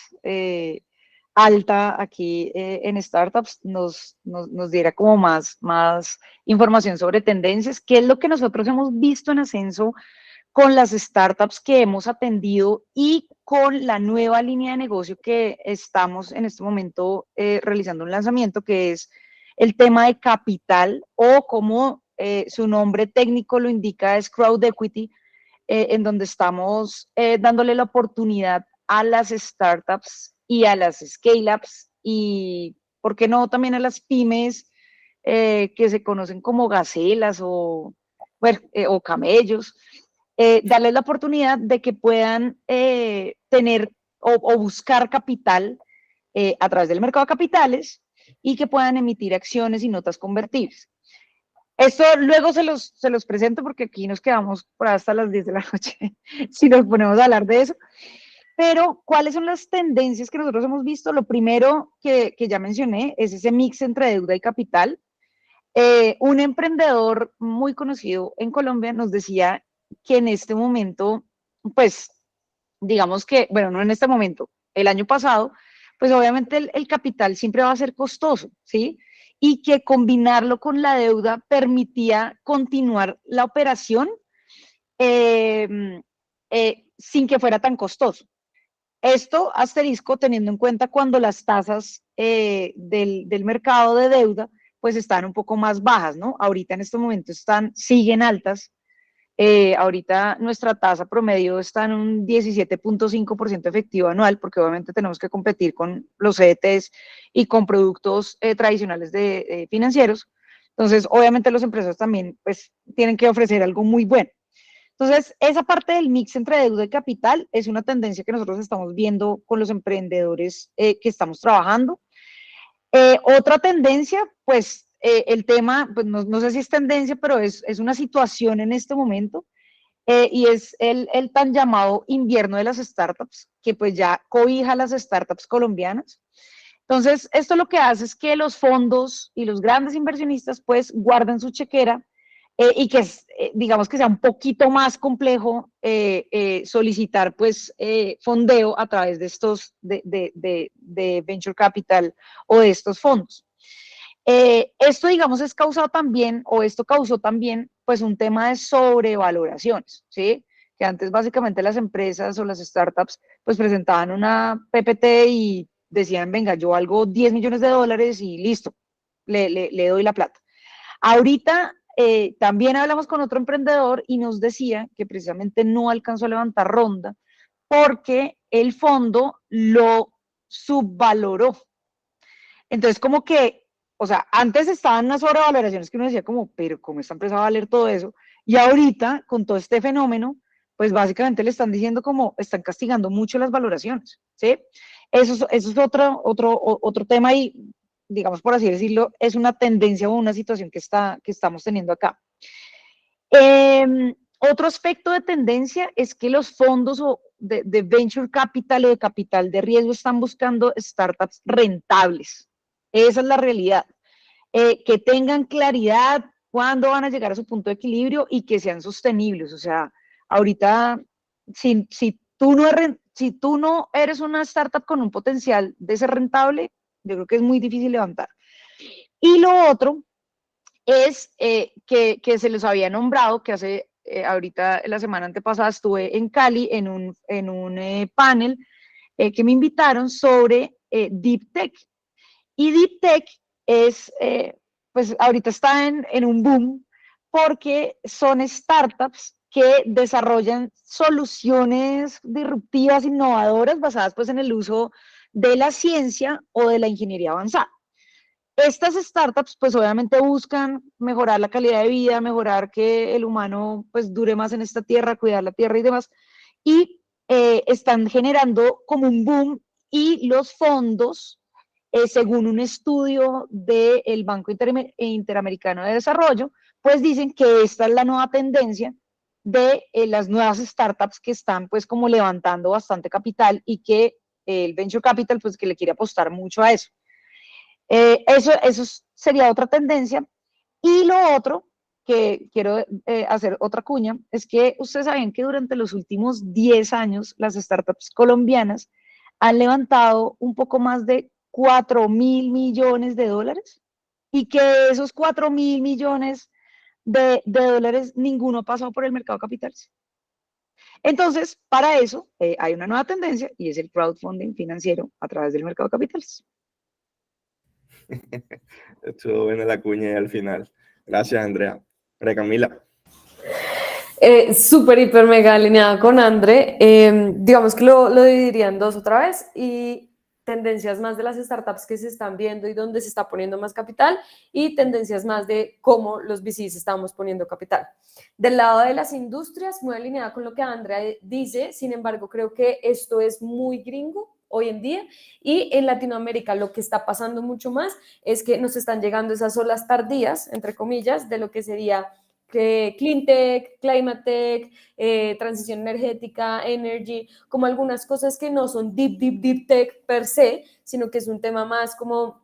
alta aquí en startups nos diera como más información sobre tendencias, qué es lo que nosotros hemos visto en Ascenso con las startups que hemos atendido y con la nueva línea de negocio que estamos en este momento realizando un lanzamiento, que es el tema de capital, o como su nombre técnico lo indica, es crowd equity, en donde estamos dándole la oportunidad a las startups y a las scale-ups y, ¿por qué no?, también a las pymes que se conocen como gacelas o, bueno, o camellos, darles la oportunidad de que puedan tener o buscar capital a través del mercado de capitales y que puedan emitir acciones y notas convertibles. Esto luego se los presento porque aquí nos quedamos por hasta las 10 de la noche si nos ponemos a hablar de eso. Pero, ¿cuáles son las tendencias que nosotros hemos visto? Lo primero que ya mencioné es ese mix entre deuda y capital. Un emprendedor muy conocido en Colombia nos decía que en este momento, pues, digamos que, bueno, no en este momento, el año pasado, pues obviamente el capital siempre va a ser costoso, ¿sí? Y que combinarlo con la deuda permitía continuar la operación sin que fuera tan costoso. Esto, asterisco, teniendo en cuenta cuando las tasas del mercado de deuda pues están un poco más bajas, ¿no? Ahorita en este momento siguen altas. Ahorita nuestra tasa promedio está en un 17.5% efectivo anual, porque obviamente tenemos que competir con los CDTs y con productos tradicionales financieros. Entonces, obviamente los empresarios también pues tienen que ofrecer algo muy bueno. Entonces, esa parte del mix entre deuda y capital es una tendencia que nosotros estamos viendo con los emprendedores que estamos trabajando. Otra tendencia, pues el tema, pues no sé si es tendencia, pero es una situación en este momento, y es el tan llamado invierno de las startups, que pues ya cobija a las startups colombianas. Entonces, esto lo que hace es que los fondos y los grandes inversionistas pues guarden su chequera y que digamos que sea un poquito más complejo solicitar pues fondeo a través de estos, de venture capital o de estos fondos. Esto, digamos, es causado también, o esto causó también, pues un tema de sobrevaloraciones, ¿sí? Que antes básicamente las empresas o las startups pues presentaban una PPT y decían, venga, yo valgo 10 millones de dólares y listo, le doy la plata. Ahorita también hablamos con otro emprendedor y nos decía que precisamente no alcanzó a levantar ronda porque el fondo lo subvaloró. Entonces, como que, o sea, antes estaban unas sobrevaloraciones que uno decía como, pero ¿cómo esta empresa va a valer todo eso? Y ahorita, con todo este fenómeno, pues básicamente le están diciendo como, están castigando mucho las valoraciones, ¿sí? Eso es otro tema y, digamos, por así decirlo, es una tendencia o una situación que estamos teniendo acá. Otro aspecto de tendencia es que los fondos de venture capital o de capital de riesgo están buscando startups rentables. Esa es la realidad. Que tengan claridad cuándo van a llegar a su punto de equilibrio y que sean sostenibles. O sea, ahorita, si tú no eres una startup con un potencial de ser rentable, yo creo que es muy difícil levantar. Y lo otro es que se les había nombrado, que ahorita la semana antepasada estuve en Cali en un panel que me invitaron sobre Deep Tech. Y Deep Tech es, pues ahorita está en un boom porque son startups que desarrollan soluciones disruptivas, innovadoras, basadas pues en el uso de la ciencia o de la ingeniería avanzada. Estas startups pues obviamente buscan mejorar la calidad de vida, mejorar que el humano pues dure más en esta tierra, cuidar la tierra y demás, y están generando como un boom y los fondos, según un estudio del Banco Interamericano de Desarrollo, pues dicen que esta es la nueva tendencia de las nuevas startups que están pues como levantando bastante capital y que el venture capital pues que le quiere apostar mucho a eso. Eso sería otra tendencia. Y lo otro que quiero hacer otra cuña es que ustedes saben que durante los últimos 10 años las startups colombianas han levantado un poco más de 4.000 millones de dólares y que de esos 4.000 millones de dólares ninguno ha pasado por el mercado de capitales. Entonces, para eso hay una nueva tendencia y es el crowdfunding financiero a través del mercado de capitales. Estuvo buena la cuña al final. Gracias, Andrea. María Camila. Súper, hiper, mega alineada con André. Digamos que lo dividiría en dos otra vez y tendencias más de las startups que se están viendo y donde se está poniendo más capital y tendencias más de cómo los VCs estamos poniendo capital. Del lado de las industrias, muy alineada con lo que Andrea dice, sin embargo, creo que esto es muy gringo hoy en día y en Latinoamérica lo que está pasando mucho más es que nos están llegando esas olas tardías, entre comillas, de lo que sería clean tech, climate tech, transición energética, energy, como algunas cosas que no son deep tech per se, sino que es un tema más como,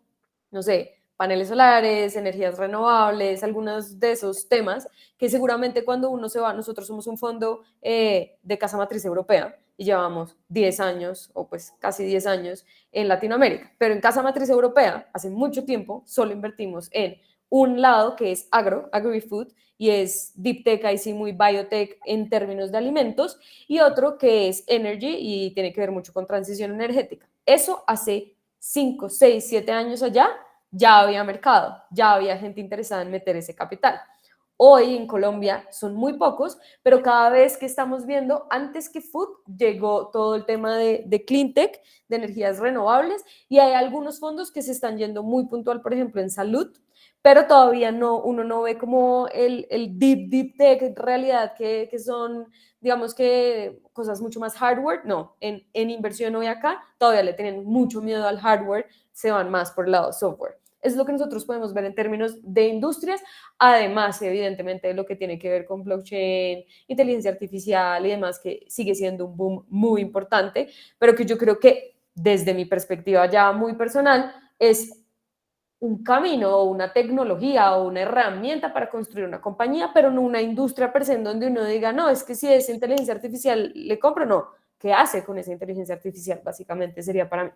no sé, paneles solares, energías renovables, algunos de esos temas que seguramente cuando uno se va, nosotros somos un fondo de casa matriz europea y llevamos 10 años o pues casi 10 años en Latinoamérica, pero en casa matriz europea hace mucho tiempo solo invertimos en un lado que es agri-food, y es deep tech, ahí sí muy biotech en términos de alimentos, y otro que es energy y tiene que ver mucho con transición energética. Eso hace 5, 6, 7 años allá ya había mercado, ya había gente interesada en meter ese capital. Hoy en Colombia son muy pocos, pero cada vez que estamos viendo, antes que food, llegó todo el tema de clean tech, de energías renovables, y hay algunos fondos que se están yendo muy puntual, por ejemplo, en salud, pero todavía no, uno no ve como el deep tech en realidad, que son, digamos que cosas mucho más hardware, no, en inversión hoy acá todavía le tienen mucho miedo al hardware, se van más por el lado software. Es lo que nosotros podemos ver en términos de industrias, además, evidentemente, de lo que tiene que ver con blockchain, inteligencia artificial y demás, que sigue siendo un boom muy importante, pero que yo creo que desde mi perspectiva ya muy personal es un camino o una tecnología o una herramienta para construir una compañía, pero no una industria per se en donde uno diga, no, es que si es inteligencia artificial le compro, no. ¿Qué hace con esa inteligencia artificial? Básicamente sería para mí.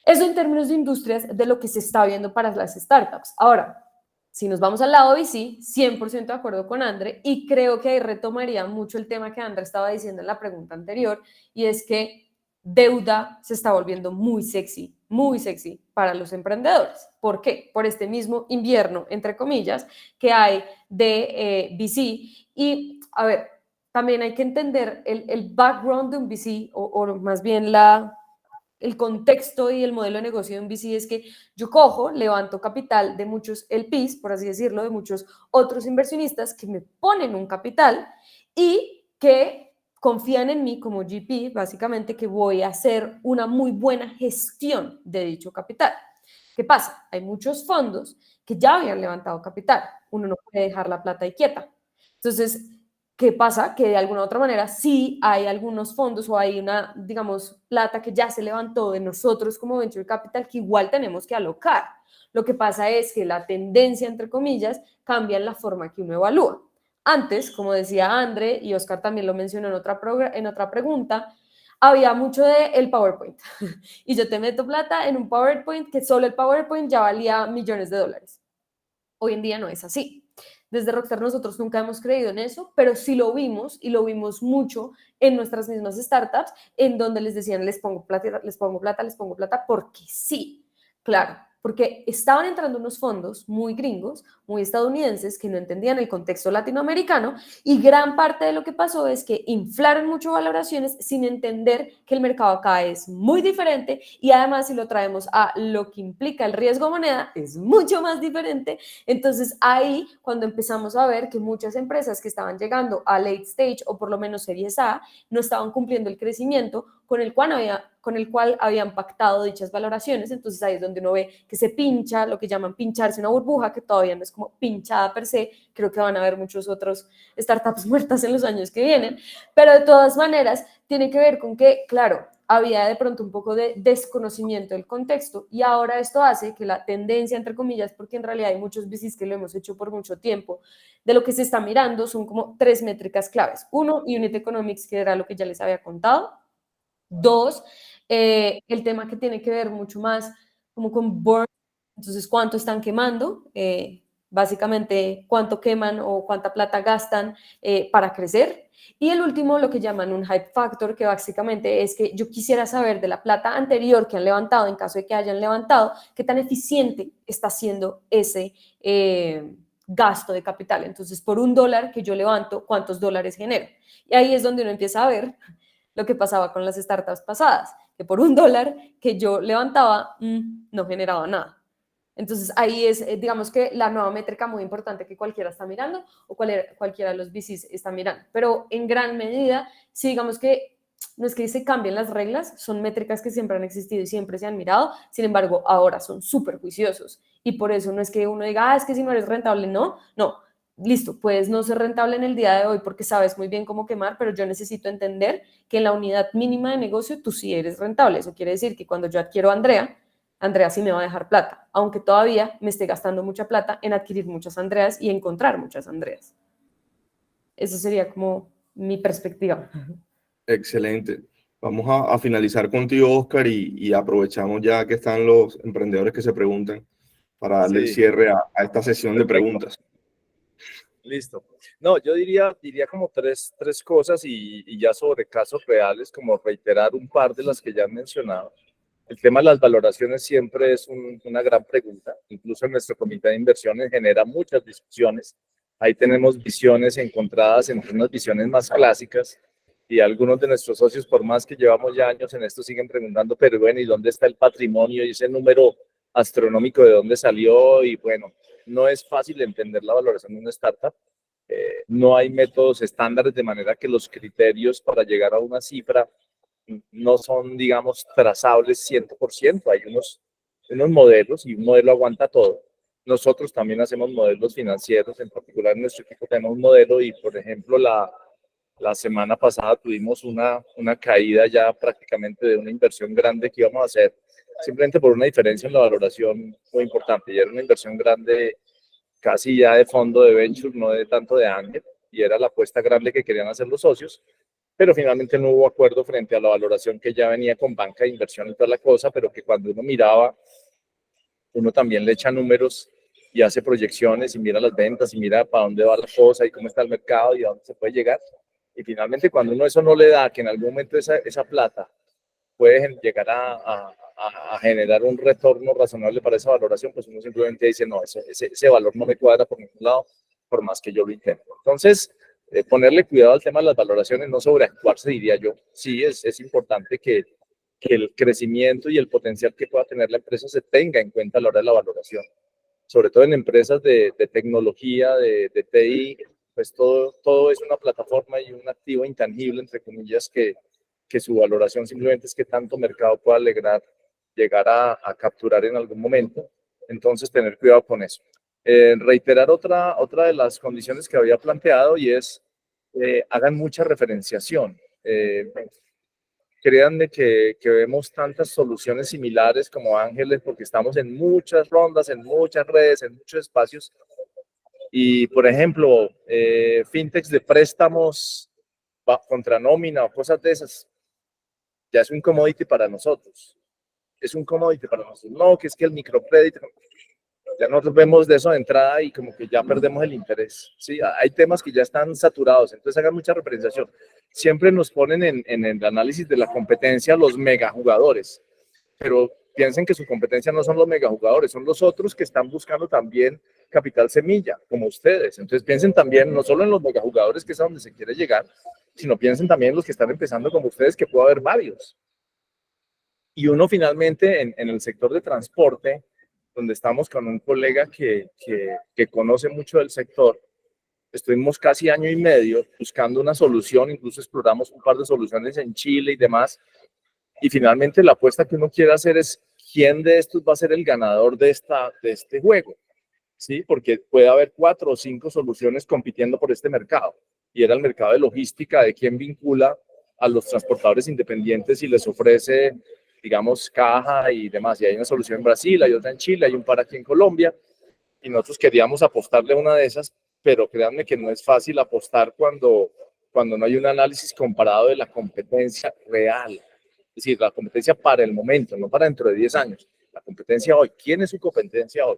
Eso en términos de industrias de lo que se está viendo para las startups. Ahora, si nos vamos al lado VC, 100% de acuerdo con André y creo que ahí retomaría mucho el tema que André estaba diciendo en la pregunta anterior y es que deuda se está volviendo muy sexy para los emprendedores. ¿Por qué? Por este mismo invierno, entre comillas, que hay de VC. Y, a ver, también hay que entender el background de un VC o más bien el contexto y el modelo de negocio de un VC es que yo cojo, levanto capital de muchos LPs, por así decirlo, de muchos otros inversionistas que me ponen un capital y que confían en mí como GP, básicamente que voy a hacer una muy buena gestión de dicho capital. ¿Qué pasa? Hay muchos fondos que ya habían levantado capital. Uno no puede dejar la plata ahí quieta. Entonces, ¿qué pasa? Que de alguna u otra manera sí hay algunos fondos o hay una, digamos, plata que ya se levantó de nosotros como Venture Capital que igual tenemos que alocar. Lo que pasa es que la tendencia, entre comillas, cambia en la forma que uno evalúa. Antes, como decía André, y Oscar también lo mencionó en otra pregunta, había mucho de el PowerPoint. Y yo te meto plata en un PowerPoint que solo el PowerPoint ya valía millones de dólares. Hoy en día no es así. Desde Rockstar nosotros nunca hemos creído en eso, pero sí lo vimos y lo vimos mucho en nuestras mismas startups, en donde les decían, les pongo plata, porque sí, claro, porque estaban entrando unos fondos muy gringos, muy estadounidenses, que no entendían el contexto latinoamericano y gran parte de lo que pasó es que inflaron mucho valoraciones sin entender que el mercado acá es muy diferente y además si lo traemos a lo que implica el riesgo moneda, es mucho más diferente. Entonces ahí cuando empezamos a ver que muchas empresas que estaban llegando a late stage o por lo menos series A no estaban cumpliendo el crecimiento con el cual habían pactado dichas valoraciones, entonces ahí es donde uno ve que se pincha, lo que llaman pincharse una burbuja, que todavía no es como pinchada per se, creo que van a haber muchos otros startups muertas en los años que vienen, pero de todas maneras tiene que ver con que, claro, había de pronto un poco de desconocimiento del contexto y ahora esto hace que la tendencia, entre comillas, porque en realidad hay muchos VCs que lo hemos hecho por mucho tiempo, de lo que se está mirando son como 3 métricas claves. Uno, Unit Economics, que era lo que ya les había contado. Dos, el tema que tiene que ver mucho más como con burn, entonces cuánto están quemando, básicamente cuánto queman o cuánta plata gastan para crecer. Y el último, lo que llaman un hype factor, que básicamente es que yo quisiera saber de la plata anterior que han levantado, en caso de que hayan levantado, qué tan eficiente está siendo ese gasto de capital. Entonces, por $1 que yo levanto, ¿cuántos dólares genero? Y ahí es donde uno empieza a ver lo que pasaba con las startups pasadas, que por $1 que yo levantaba, no generaba nada. Entonces ahí es, digamos que la nueva métrica muy importante que cualquiera está mirando o cualquiera de los VCs está mirando. Pero en gran medida, sí, digamos que no es que se cambien las reglas, son métricas que siempre han existido y siempre se han mirado, sin embargo, ahora son súper juiciosos. Y por eso no es que uno diga, es que si no eres rentable, no, listo, puedes no ser rentable en el día de hoy porque sabes muy bien cómo quemar, pero yo necesito entender que en la unidad mínima de negocio tú sí eres rentable. Eso quiere decir que cuando yo adquiero a Andrea sí me va a dejar plata, aunque todavía me esté gastando mucha plata en adquirir muchas Andreas y encontrar muchas Andreas. Eso sería como mi perspectiva. Excelente. Vamos a finalizar contigo, Oscar, y aprovechamos ya que están los emprendedores que se preguntan para darle el Sí, cierre a esta sesión de perfecto. preguntas. Listo. No, yo diría como tres cosas y ya sobre casos reales, como reiterar un par de las que ya han mencionado. El tema de las valoraciones siempre es una gran pregunta. Incluso en nuestro comité de inversiones genera muchas discusiones. Ahí tenemos visiones encontradas entre unas visiones más clásicas y algunos de nuestros socios, por más que llevamos ya años en esto, siguen preguntando, pero bueno, ¿y dónde está el patrimonio y ese número astronómico de dónde salió? Y bueno, no es fácil entender la valoración de una startup. No hay métodos estándares, de manera que los criterios para llegar a una cifra no son, digamos, trazables 100%. Hay unos modelos y un modelo aguanta todo. Nosotros también hacemos modelos financieros, en particular en nuestro equipo tenemos un modelo y, por ejemplo, la semana pasada tuvimos una caída ya prácticamente de una inversión grande que íbamos a hacer, simplemente por una diferencia en la valoración muy importante. Y era una inversión grande casi ya de fondo de venture, no de tanto de ángel, y era la apuesta grande que querían hacer los socios, pero finalmente no hubo acuerdo frente a la valoración que ya venía con banca de inversión y toda la cosa, pero que cuando uno miraba, uno también le echa números y hace proyecciones y mira las ventas y mira para dónde va la cosa y cómo está el mercado y a dónde se puede llegar. Y finalmente cuando uno eso no le da, que en algún momento esa plata puede llegar a generar un retorno razonable para esa valoración, pues uno simplemente dice, no, ese valor no me cuadra por ningún lado, por más que yo lo intente. Entonces, ponerle cuidado al tema de las valoraciones, no sobreactuarse, diría yo. Sí, es importante que el crecimiento y el potencial que pueda tener la empresa se tenga en cuenta a la hora de la valoración. Sobre todo en empresas de tecnología, de TI, pues todo es una plataforma y un activo intangible, entre comillas, que su valoración simplemente es que tanto mercado pueda llegar a capturar en algún momento. Entonces, tener cuidado con eso. Reiterar otra de las condiciones que había planteado y es, hagan mucha referenciación. Créanme que vemos tantas soluciones similares como Ángeles porque estamos en muchas rondas, en muchas redes, en muchos espacios. Y, por ejemplo, fintechs de préstamos contra nómina o cosas de esas, ya es un commodity para nosotros. Es un commodity para nosotros. No, que es que el microcrédito, ya nosotros vemos de eso de entrada y como que ya perdemos el interés. Sí, hay temas que ya están saturados, entonces hagan mucha referenciación. Siempre nos ponen en el análisis de la competencia los megajugadores, pero piensen que su competencia no son los megajugadores, son los otros que están buscando también capital semilla, como ustedes. Entonces piensen también no solo en los megajugadores, que es a donde se quiere llegar, sino piensen también en los que están empezando como ustedes, que puede haber varios. Y uno finalmente en el sector de transporte, donde estamos con un colega que conoce mucho del sector, estuvimos casi año y medio buscando una solución, incluso exploramos un par de soluciones en Chile y demás, y finalmente la apuesta que uno quiere hacer es quién de estos va a ser el ganador de este juego, ¿sí? Porque puede haber 4 o 5 soluciones compitiendo por este mercado, y era el mercado de logística, de quién vincula a los transportadores independientes y les ofrece, digamos, caja y demás. Y hay una solución en Brasil, hay otra en Chile, hay un par aquí en Colombia, y nosotros queríamos apostarle a una de esas, pero créanme que no es fácil apostar cuando no hay un análisis comparado de la competencia real. Es decir, la competencia para el momento, no para dentro de 10 años. La competencia hoy. ¿Quién es su competencia hoy?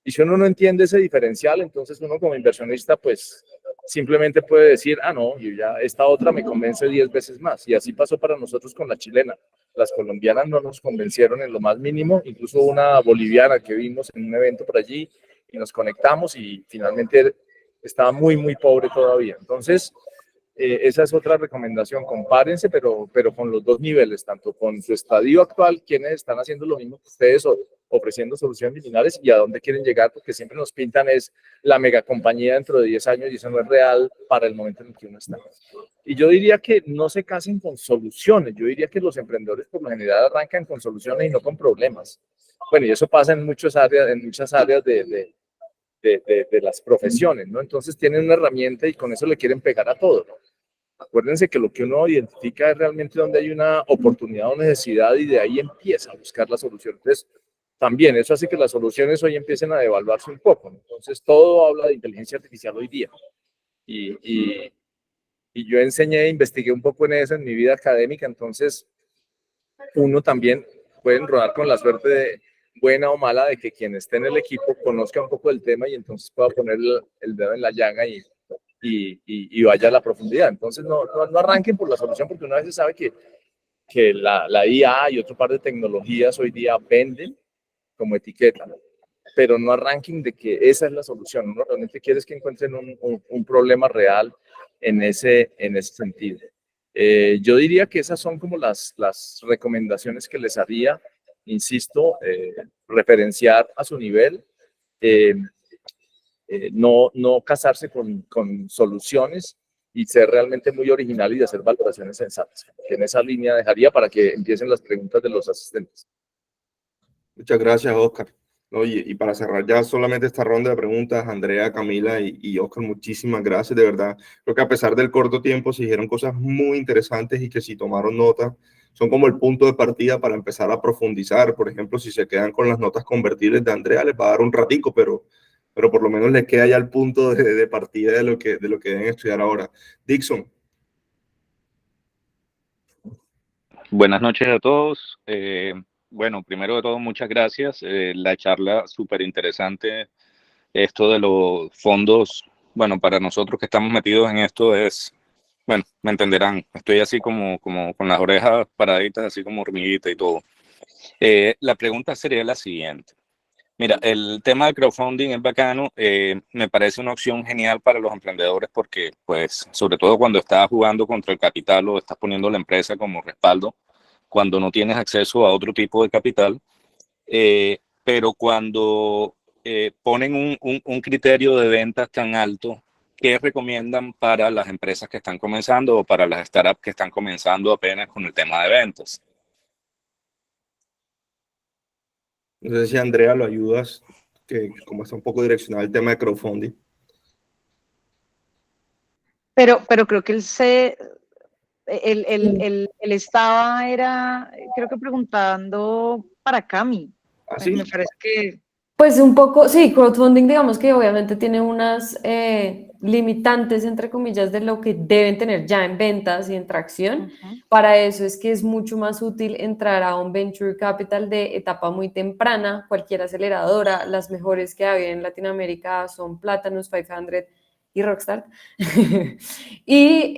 Y si uno no entiende ese diferencial, entonces uno como inversionista, pues simplemente puede decir, ah, no, yo ya esta otra me convence 10 veces más. Y así pasó para nosotros con la chilena. Las colombianas no nos convencieron en lo más mínimo, incluso una boliviana que vimos en un evento por allí y nos conectamos y finalmente estaba muy, muy pobre todavía. Entonces, esa es otra recomendación, compárense, pero con los dos niveles, tanto con su estadio actual, quienes están haciendo lo mismo que ustedes o ofreciendo soluciones similares y a dónde quieren llegar, porque siempre nos pintan es la mega compañía dentro de 10 años y eso no es real para el momento en el que uno está. Y yo diría que no se casen con soluciones, yo diría que los emprendedores por lo general arrancan con soluciones y no con problemas. Bueno, y eso pasa en muchas áreas de las profesiones, ¿no? Entonces tienen una herramienta y con eso le quieren pegar a todo, ¿no? Acuérdense que lo que uno identifica es realmente donde hay una oportunidad o necesidad y de ahí empieza a buscar la solución. Entonces, también eso hace que las soluciones hoy empiecen a devaluarse un poco, ¿no? Entonces, todo habla de inteligencia artificial hoy día. Y yo enseñé, investigué un poco en eso en mi vida académica, entonces uno también puede enrodar con la suerte de buena o mala de que quien esté en el equipo conozca un poco del tema y entonces pueda poner el dedo en la llaga y vaya a la profundidad. Entonces no arranquen por la solución porque una vez se sabe que la IA y otro par de tecnologías hoy día venden como etiqueta, ¿no? Pero no arranquen de que esa es la solución. Uno realmente quiere que encuentren un problema real en ese sentido. Yo diría que esas son como las recomendaciones que les haría, insisto, referenciar a su nivel, no casarse con soluciones y ser realmente muy original y de hacer valoraciones sensatas. En esa línea dejaría para que empiecen las preguntas de los asistentes. Muchas gracias, Oscar. Oye, y para cerrar ya solamente esta ronda de preguntas, Andrea, Camila y Oscar, muchísimas gracias, de verdad. Creo que a pesar del corto tiempo se dijeron cosas muy interesantes y que si tomaron nota, son como el punto de partida para empezar a profundizar. Por ejemplo, si se quedan con las notas convertibles de Andrea, les va a dar un ratico, pero por lo menos les queda ya el punto de partida de lo que deben estudiar ahora. Dixon. Buenas noches a todos. Bueno, primero de todo, muchas gracias. La charla súper interesante. Esto de los fondos, bueno, para nosotros que estamos metidos en esto es, bueno, me entenderán. Estoy así como con las orejas paraditas, así como hormiguita y todo. La pregunta sería la siguiente. Mira, el tema del crowdfunding es bacano. Me parece una opción genial para los emprendedores porque, pues, sobre todo cuando estás jugando contra el capital o estás poniendo la empresa como respaldo, cuando no tienes acceso a otro tipo de capital, pero cuando ponen un criterio de ventas tan alto, ¿qué recomiendan para las empresas que están comenzando o para las startups que están comenzando apenas con el tema de ventas? No sé si Andrea lo ayudas, que como está un poco direccionado el tema de crowdfunding. Pero creo que él estaba, creo que preguntando para Cami. ¿Ah, sí? Me parece que... Pues un poco, sí, crowdfunding digamos que obviamente tiene unas limitantes, entre comillas, de lo que deben tener ya en ventas y en tracción. Para eso es que es mucho más útil entrar a un venture capital de etapa muy temprana, cualquier aceleradora. Las mejores que hay en Latinoamérica son Platanus, 500 y Rockstar. Y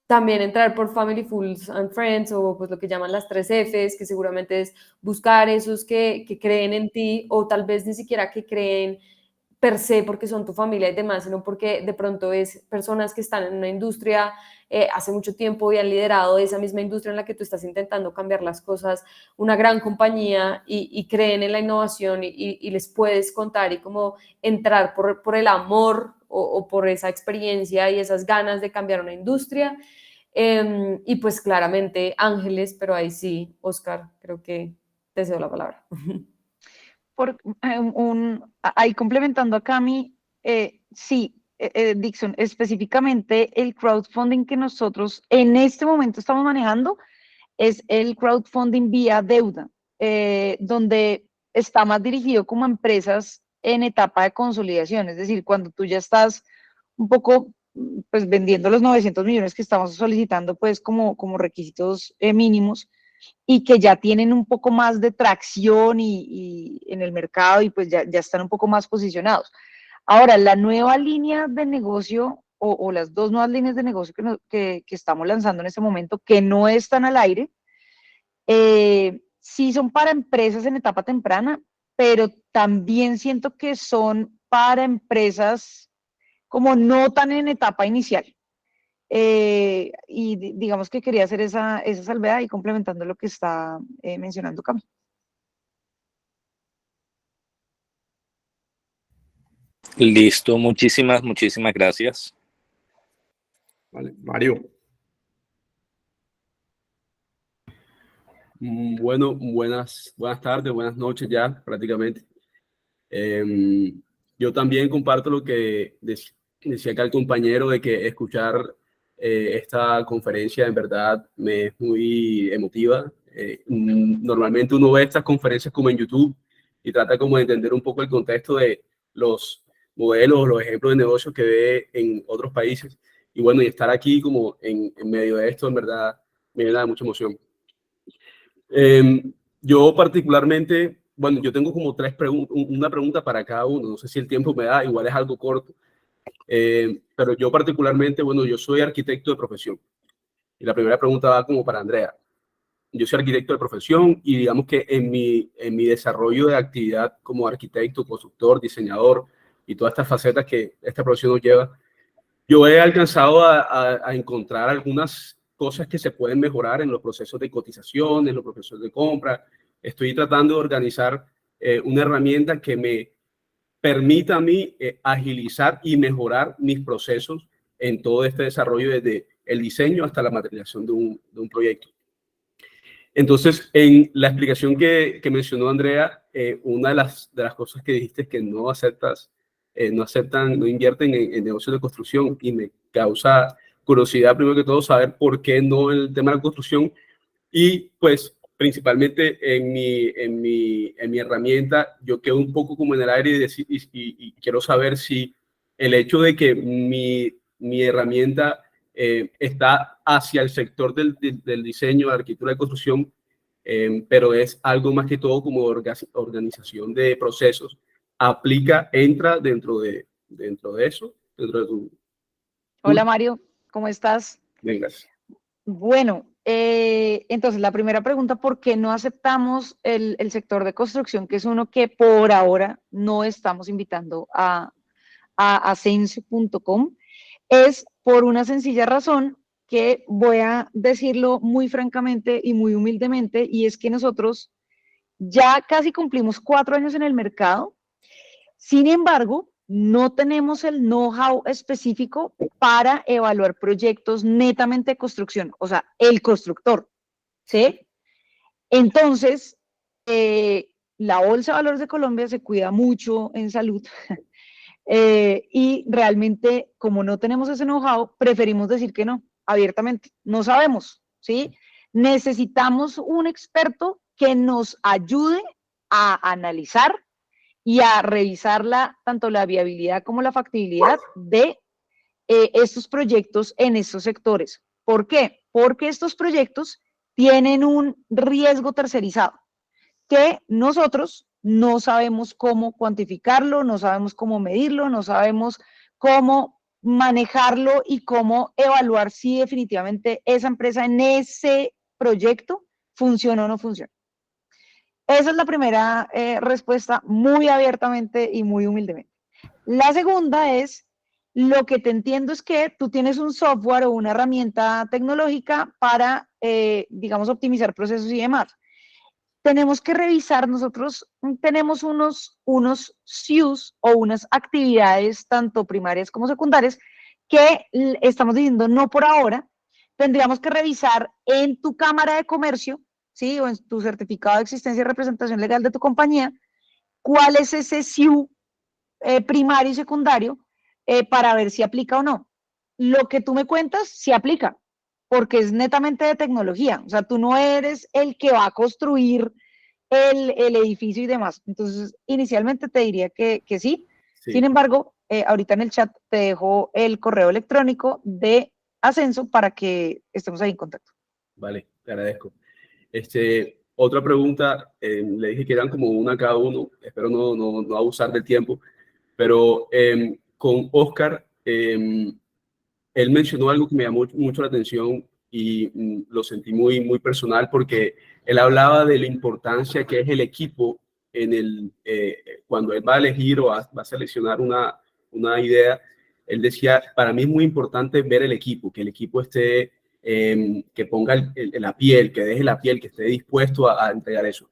también entrar por Family, Fools and Friends o pues lo que llaman las 3 Fs, que seguramente es buscar esos que creen en ti o tal vez ni siquiera que creen per se porque son tu familia y demás, sino porque de pronto es personas que están en una industria hace mucho tiempo y han liderado esa misma industria en la que tú estás intentando cambiar las cosas, una gran compañía y creen en la innovación y les puedes contar y como entrar por el amor o por esa experiencia y esas ganas de cambiar una industria. Y pues claramente ángeles, pero ahí sí, Oscar, creo que te cedo la palabra. Ahí complementando a Cami, sí, Dixon, específicamente el crowdfunding que nosotros en este momento estamos manejando es el crowdfunding vía deuda, donde está más dirigido como a empresas en etapa de consolidación, es decir, cuando tú ya estás un poco pues vendiendo los 900 millones que estamos solicitando pues como requisitos mínimos, y que ya tienen un poco más de tracción y en el mercado y pues ya están un poco más posicionados. Ahora, la nueva línea de negocio o las dos nuevas líneas de negocio que estamos lanzando en este momento, que no están al aire, sí son para empresas en etapa temprana, pero también siento que son para empresas como no tan en etapa inicial. Y digamos que quería hacer esa salvedad y complementando lo que está mencionando Cami. Listo, muchísimas gracias. Vale, Mario. Bueno, buenas tardes, buenas noches ya prácticamente. Yo también comparto lo que decía acá el compañero de que escuchar esta conferencia en verdad me es muy emotiva. Normalmente uno ve estas conferencias como en YouTube y trata como de entender un poco el contexto de los modelos, los ejemplos de negocios que ve en otros países. Y bueno, y estar aquí como en medio de esto en verdad me da mucha emoción. Yo particularmente, bueno, yo tengo como una pregunta para cada uno, no sé si el tiempo me da, igual es algo corto, pero yo particularmente, bueno, yo soy arquitecto de profesión y la primera pregunta va como para Andrea. Yo soy arquitecto de profesión y digamos que en mi desarrollo de actividad como arquitecto, constructor, diseñador y todas estas facetas que esta profesión nos lleva, yo he alcanzado a encontrar algunas cosas que se pueden mejorar en los procesos de cotización, en los procesos de compra. Estoy tratando de organizar una herramienta que me permita a mí agilizar y mejorar mis procesos en todo este desarrollo, desde el diseño hasta la materialización de un proyecto. Entonces, en la explicación que mencionó Andrea, una de las cosas que dijiste es que no aceptan, no invierten en negocios de construcción, y me causa curiosidad primero que todo saber por qué no en el tema de la construcción, y pues principalmente en mi herramienta yo quedo un poco como en el aire y quiero saber si el hecho de que mi herramienta está hacia el sector del diseño, de arquitectura de construcción, pero es algo más que todo como organización de procesos. Entra dentro de eso, dentro de tu... Hola Mario, ¿cómo estás? Bien, gracias. Bueno, entonces la primera pregunta, ¿por qué no aceptamos el sector de construcción, que es uno que por ahora no estamos invitando a Ascenso.com? Es por una sencilla razón que voy a decirlo muy francamente y muy humildemente, y es que nosotros ya casi cumplimos 4 años en el mercado. Sin embargo, no tenemos el know-how específico para evaluar proyectos netamente de construcción, o sea, el constructor, ¿sí? Entonces, la Bolsa de Valores de Colombia se cuida mucho en salud y realmente, como no tenemos ese know-how, preferimos decir que no, abiertamente, no sabemos, ¿sí? Necesitamos un experto que nos ayude a analizar y a revisar tanto la viabilidad como la factibilidad de estos proyectos en estos sectores. ¿Por qué? Porque estos proyectos tienen un riesgo tercerizado que nosotros no sabemos cómo cuantificarlo, no sabemos cómo medirlo, no sabemos cómo manejarlo y cómo evaluar si definitivamente esa empresa en ese proyecto funciona o no funciona. Esa es la primera respuesta, muy abiertamente y muy humildemente. La segunda es, lo que te entiendo es que tú tienes un software o una herramienta tecnológica para, digamos, optimizar procesos y demás. Tenemos que revisar, nosotros tenemos unos SIUs o unas actividades, tanto primarias como secundarias, que estamos diciendo no por ahora. Tendríamos que revisar en tu cámara de comercio, ¿sí? O en tu certificado de existencia y representación legal de tu compañía, cuál es ese SIU primario y secundario para ver si aplica o no. Lo que tú me cuentas, sí aplica, porque es netamente de tecnología. O sea, tú no eres el que va a construir el edificio y demás. Entonces, inicialmente te diría que sí. Sí. Sin embargo, ahorita en el chat te dejo el correo electrónico de Ascenso para que estemos ahí en contacto. Vale, te agradezco. Otra pregunta, le dije que eran como una cada uno, espero no abusar del tiempo, pero con Oscar, él mencionó algo que me llamó mucho la atención y lo sentí muy personal porque él hablaba de la importancia que es el equipo cuando él va a elegir o va a seleccionar una idea. Él decía, para mí es muy importante ver el equipo, que el equipo esté, que ponga la piel, que deje la piel, que esté dispuesto a entregar eso.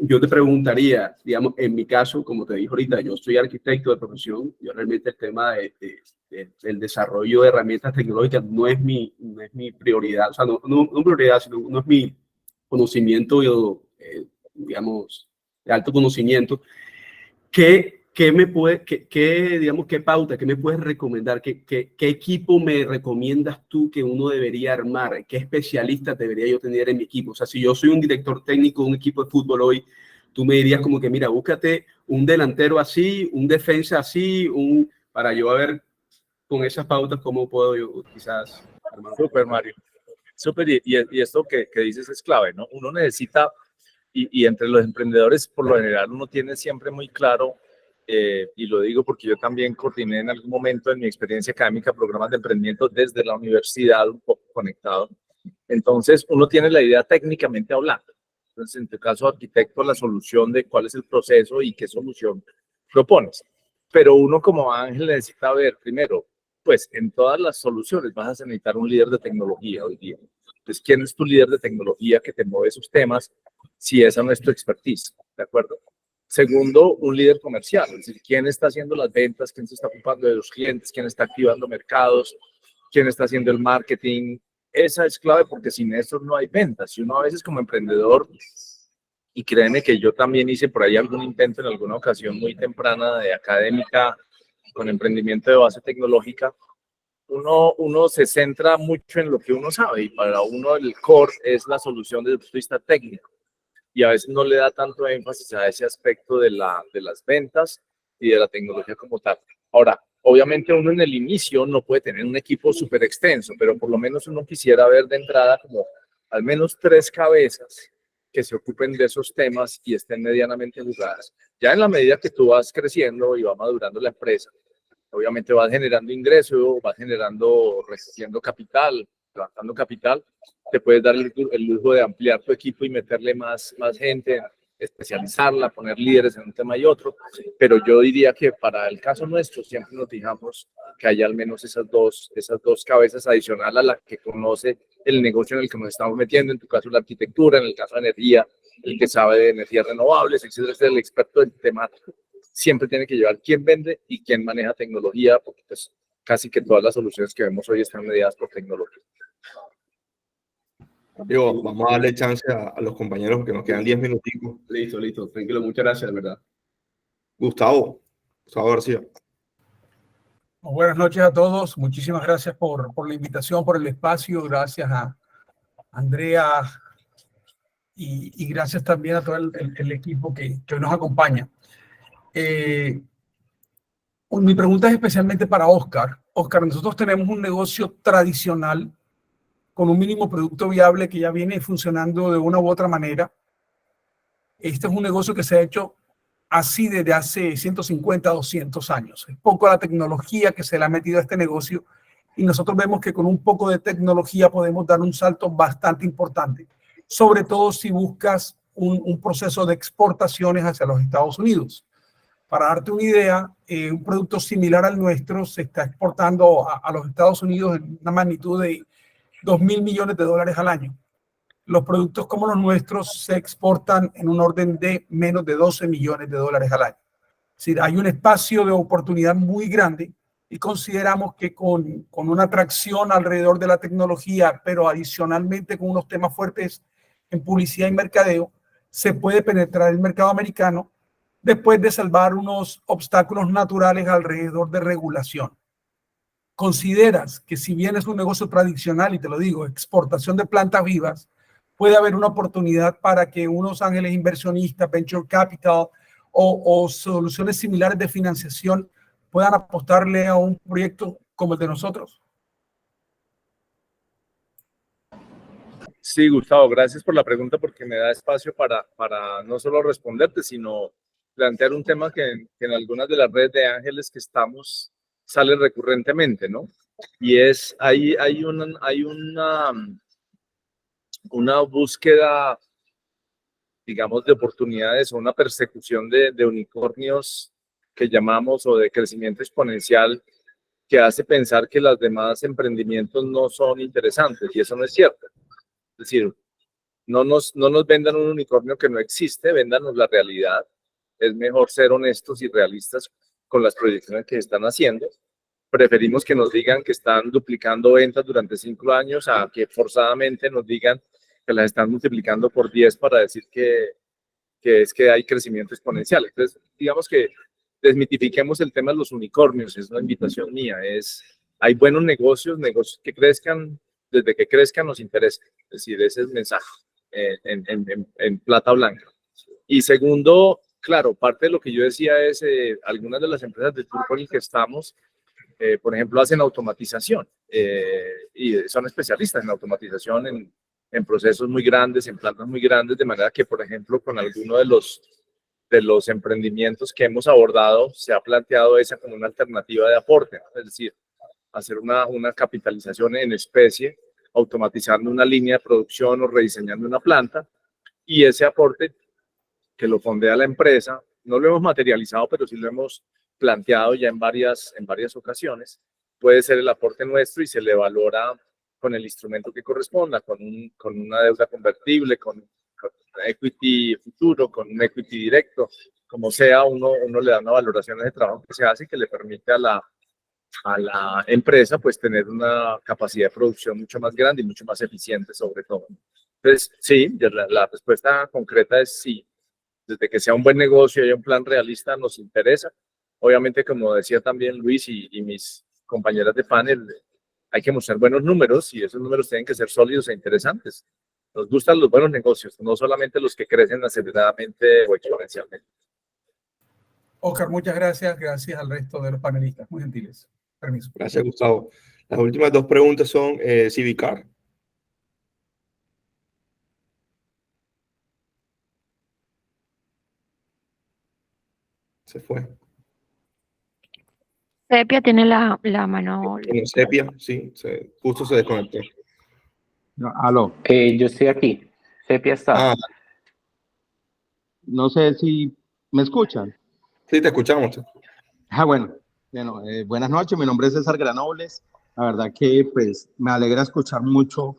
Yo te preguntaría, digamos, en mi caso, como te dije ahorita, yo soy arquitecto de profesión, yo realmente el tema del desarrollo de herramientas tecnológicas no es mi prioridad, o sea, no prioridad, sino no es mi conocimiento, digamos, de alto conocimiento. Digamos, qué pauta, qué me puedes recomendar? ¿Qué equipo me recomiendas tú que uno debería armar? ¿Qué especialistas debería yo tener en mi equipo? O sea, si yo soy un director técnico de un equipo de fútbol hoy, tú me dirías como que, mira, búscate un delantero así, un defensa así, para yo a ver con esas pautas cómo puedo yo quizás armar. Súper, Mario. Súper, y esto que dices es clave, ¿no? Uno necesita, y entre los emprendedores, por lo general, uno tiene siempre muy claro, y lo digo porque yo también coordiné en algún momento en mi experiencia académica programas de emprendimiento desde la universidad, un poco conectado. Entonces, uno tiene la idea técnicamente hablando. Entonces, en tu caso, arquitecto, la solución de cuál es el proceso y qué solución propones. Pero uno como Ángel necesita ver, primero, pues en todas las soluciones vas a necesitar un líder de tecnología hoy día. Entonces, ¿quién es tu líder de tecnología que te mueve esos temas si esa no es tu expertise? ¿De acuerdo? Segundo, un líder comercial, es decir, quién está haciendo las ventas, quién se está ocupando de los clientes, quién está activando mercados, quién está haciendo el marketing. Esa es clave porque sin eso no hay ventas. Y uno a veces como emprendedor, y créeme que yo también hice por ahí algún intento en alguna ocasión muy temprana de académica con emprendimiento de base tecnológica, uno se centra mucho en lo que uno sabe y para uno el core es la solución desde el punto de vista técnico. Y a veces no le da tanto énfasis a ese aspecto de las ventas y de la tecnología como tal. Ahora, obviamente uno en el inicio no puede tener un equipo súper extenso, pero por lo menos uno quisiera ver de entrada como al menos 3 cabezas que se ocupen de esos temas y estén medianamente jugadas. Ya en la medida que tú vas creciendo y va madurando la empresa, obviamente vas generando ingreso, vas recogiendo capital, levantando capital, te puedes dar el lujo de ampliar tu equipo y meterle más gente, especializarla, poner líderes en un tema y otro, pero yo diría que para el caso nuestro siempre nos fijamos que haya al menos esas dos cabezas adicionales a la que conoce el negocio en el que nos estamos metiendo, en tu caso la arquitectura, en el caso de energía, el que sabe de energías renovables, etcétera, es el experto del temático. Siempre tiene que llevar quién vende y quién maneja tecnología, porque pues casi que todas las soluciones que vemos hoy están mediadas por tecnología. Digo, vamos a darle chance a los compañeros porque nos quedan 10 minuticos. Listo, tranquilo, muchas gracias, de verdad. Gustavo García. Buenas noches a todos, muchísimas gracias por la invitación, por el espacio, gracias a Andrea y gracias también a todo el equipo que hoy nos acompaña. Mi pregunta es especialmente para Oscar. Oscar, nosotros tenemos un negocio tradicional con un mínimo producto viable que ya viene funcionando de una u otra manera. Este es un negocio que se ha hecho así desde hace 150, 200 años. Es poco la tecnología que se le ha metido a este negocio y nosotros vemos que con un poco de tecnología podemos dar un salto bastante importante, sobre todo si buscas un proceso de exportaciones hacia los Estados Unidos. Para darte una idea, un producto similar al nuestro se está exportando a los Estados Unidos en una magnitud de $2.000 millones al año. Los productos como los nuestros se exportan en un orden de menos de $12 millones al año. Es decir, hay un espacio de oportunidad muy grande y consideramos que con una atracción alrededor de la tecnología, pero adicionalmente con unos temas fuertes en publicidad y mercadeo, se puede penetrar el mercado americano después de salvar unos obstáculos naturales alrededor de regulación. ¿Consideras que si bien es un negocio tradicional, y te lo digo, exportación de plantas vivas, puede haber una oportunidad para que unos ángeles inversionistas, venture capital o soluciones similares de financiación puedan apostarle a un proyecto como el de nosotros? Sí, Gustavo, gracias por la pregunta porque me da espacio para no solo responderte, sino plantear un tema que en algunas de las redes de ángeles que estamos sale recurrentemente, ¿no? Y es, hay una búsqueda, digamos, de oportunidades o una persecución de unicornios que llamamos o de crecimiento exponencial que hace pensar que los demás emprendimientos no son interesantes y eso no es cierto. Es decir, no nos vendan un unicornio que no existe, véndanos la realidad. Es mejor ser honestos y realistas con las proyecciones que están haciendo. Preferimos que nos digan que están duplicando ventas durante 5 años a que forzadamente nos digan que las están multiplicando por 10 para decir que es que hay crecimiento exponencial. Entonces, digamos que desmitifiquemos el tema de los unicornios, es una invitación mía, hay buenos negocios que crezcan, desde que crezcan nos interesa, es decir, ese es el mensaje en plata blanca. Y segundo, claro, parte de lo que yo decía es, algunas de las empresas del grupo en el que estamos, por ejemplo, hacen automatización y son especialistas en automatización en procesos muy grandes, en plantas muy grandes, de manera que, por ejemplo, con alguno de los emprendimientos que hemos abordado, se ha planteado esa como una alternativa de aporte, ¿no? Es decir, hacer una capitalización en especie, automatizando una línea de producción o rediseñando una planta, y ese aporte que lo fondea la empresa, no lo hemos materializado, pero sí lo hemos planteado ya en varias ocasiones, puede ser el aporte nuestro y se le valora con el instrumento que corresponda, con una deuda convertible, con equity futuro, con un equity directo, como sea, uno le da una valoración a ese trabajo que se hace y que le permite a la empresa pues tener una capacidad de producción mucho más grande y mucho más eficiente sobre todo. Entonces, sí, la respuesta concreta es sí. Desde que sea un buen negocio y haya un plan realista, nos interesa. Obviamente, como decía también Luis y mis compañeras de panel, hay que mostrar buenos números y esos números tienen que ser sólidos e interesantes. Nos gustan los buenos negocios, no solamente los que crecen aceleradamente o exponencialmente. Oscar, muchas gracias. Gracias al resto de los panelistas. Muy gentiles. Permiso. Gracias, Gustavo. Las últimas 2 preguntas son Civicar. Se fue. Sepia tiene la mano. Sepia, sí, justo se desconectó. No, aló, yo estoy aquí. Sepia está. No sé si me escuchan. Sí, te escuchamos. Bueno, buenas noches, mi nombre es César Granobles. La verdad que pues me alegra escuchar mucho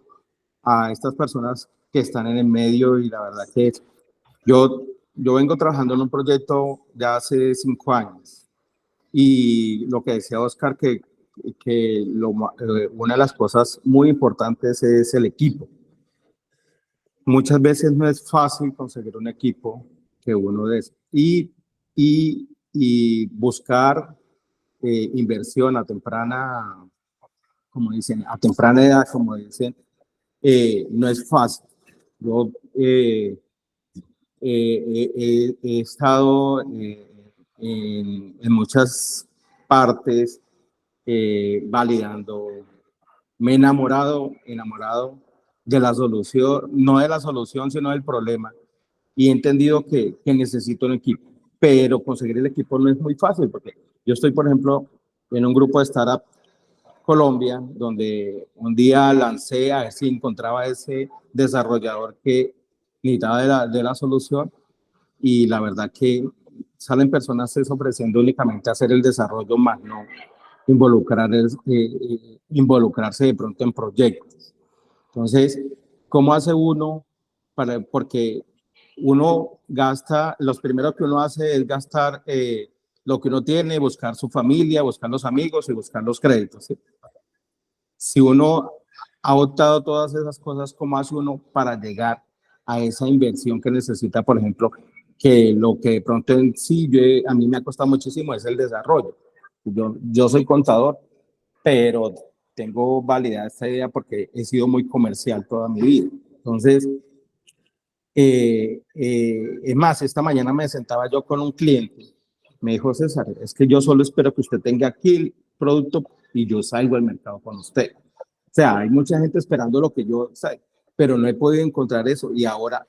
a estas personas que están en el medio y la verdad que yo vengo trabajando en un proyecto ya hace 5 años y lo que decía Oscar que una de las cosas muy importantes es el equipo. Muchas veces no es fácil conseguir un equipo que uno desee y buscar inversión a temprana, como dicen, a temprana edad, como dicen, no es fácil. Yo he estado en muchas partes validando, me he enamorado de la solución, no de la solución, sino del problema, y he entendido que necesito un equipo, pero conseguir el equipo no es muy fácil, porque yo estoy, por ejemplo, en un grupo de Startup Colombia, donde un día lancé a ver si encontraba ese desarrollador que necesitaba de la solución, y la verdad que salen personas ofreciendo únicamente hacer el desarrollo, más no involucrarse de pronto en proyectos. Entonces, ¿cómo hace uno porque uno gasta, los primeros que uno hace es gastar lo que uno tiene, buscar su familia, buscar los amigos y buscar los créditos, ¿sí? Si uno ha optado todas esas cosas, ¿cómo hace uno para llegar a esa inversión que necesita? Por ejemplo, que lo que de pronto en sí a mí me ha costado muchísimo es el desarrollo. Yo soy contador, pero tengo validada esta idea porque he sido muy comercial toda mi vida. Entonces, es más, esta mañana me sentaba yo con un cliente Me dijo César, es que yo solo espero que usted tenga aquí el producto y yo salgo al mercado con usted. O sea, hay mucha gente esperando lo que yo sé, pero no he podido encontrar eso y ahora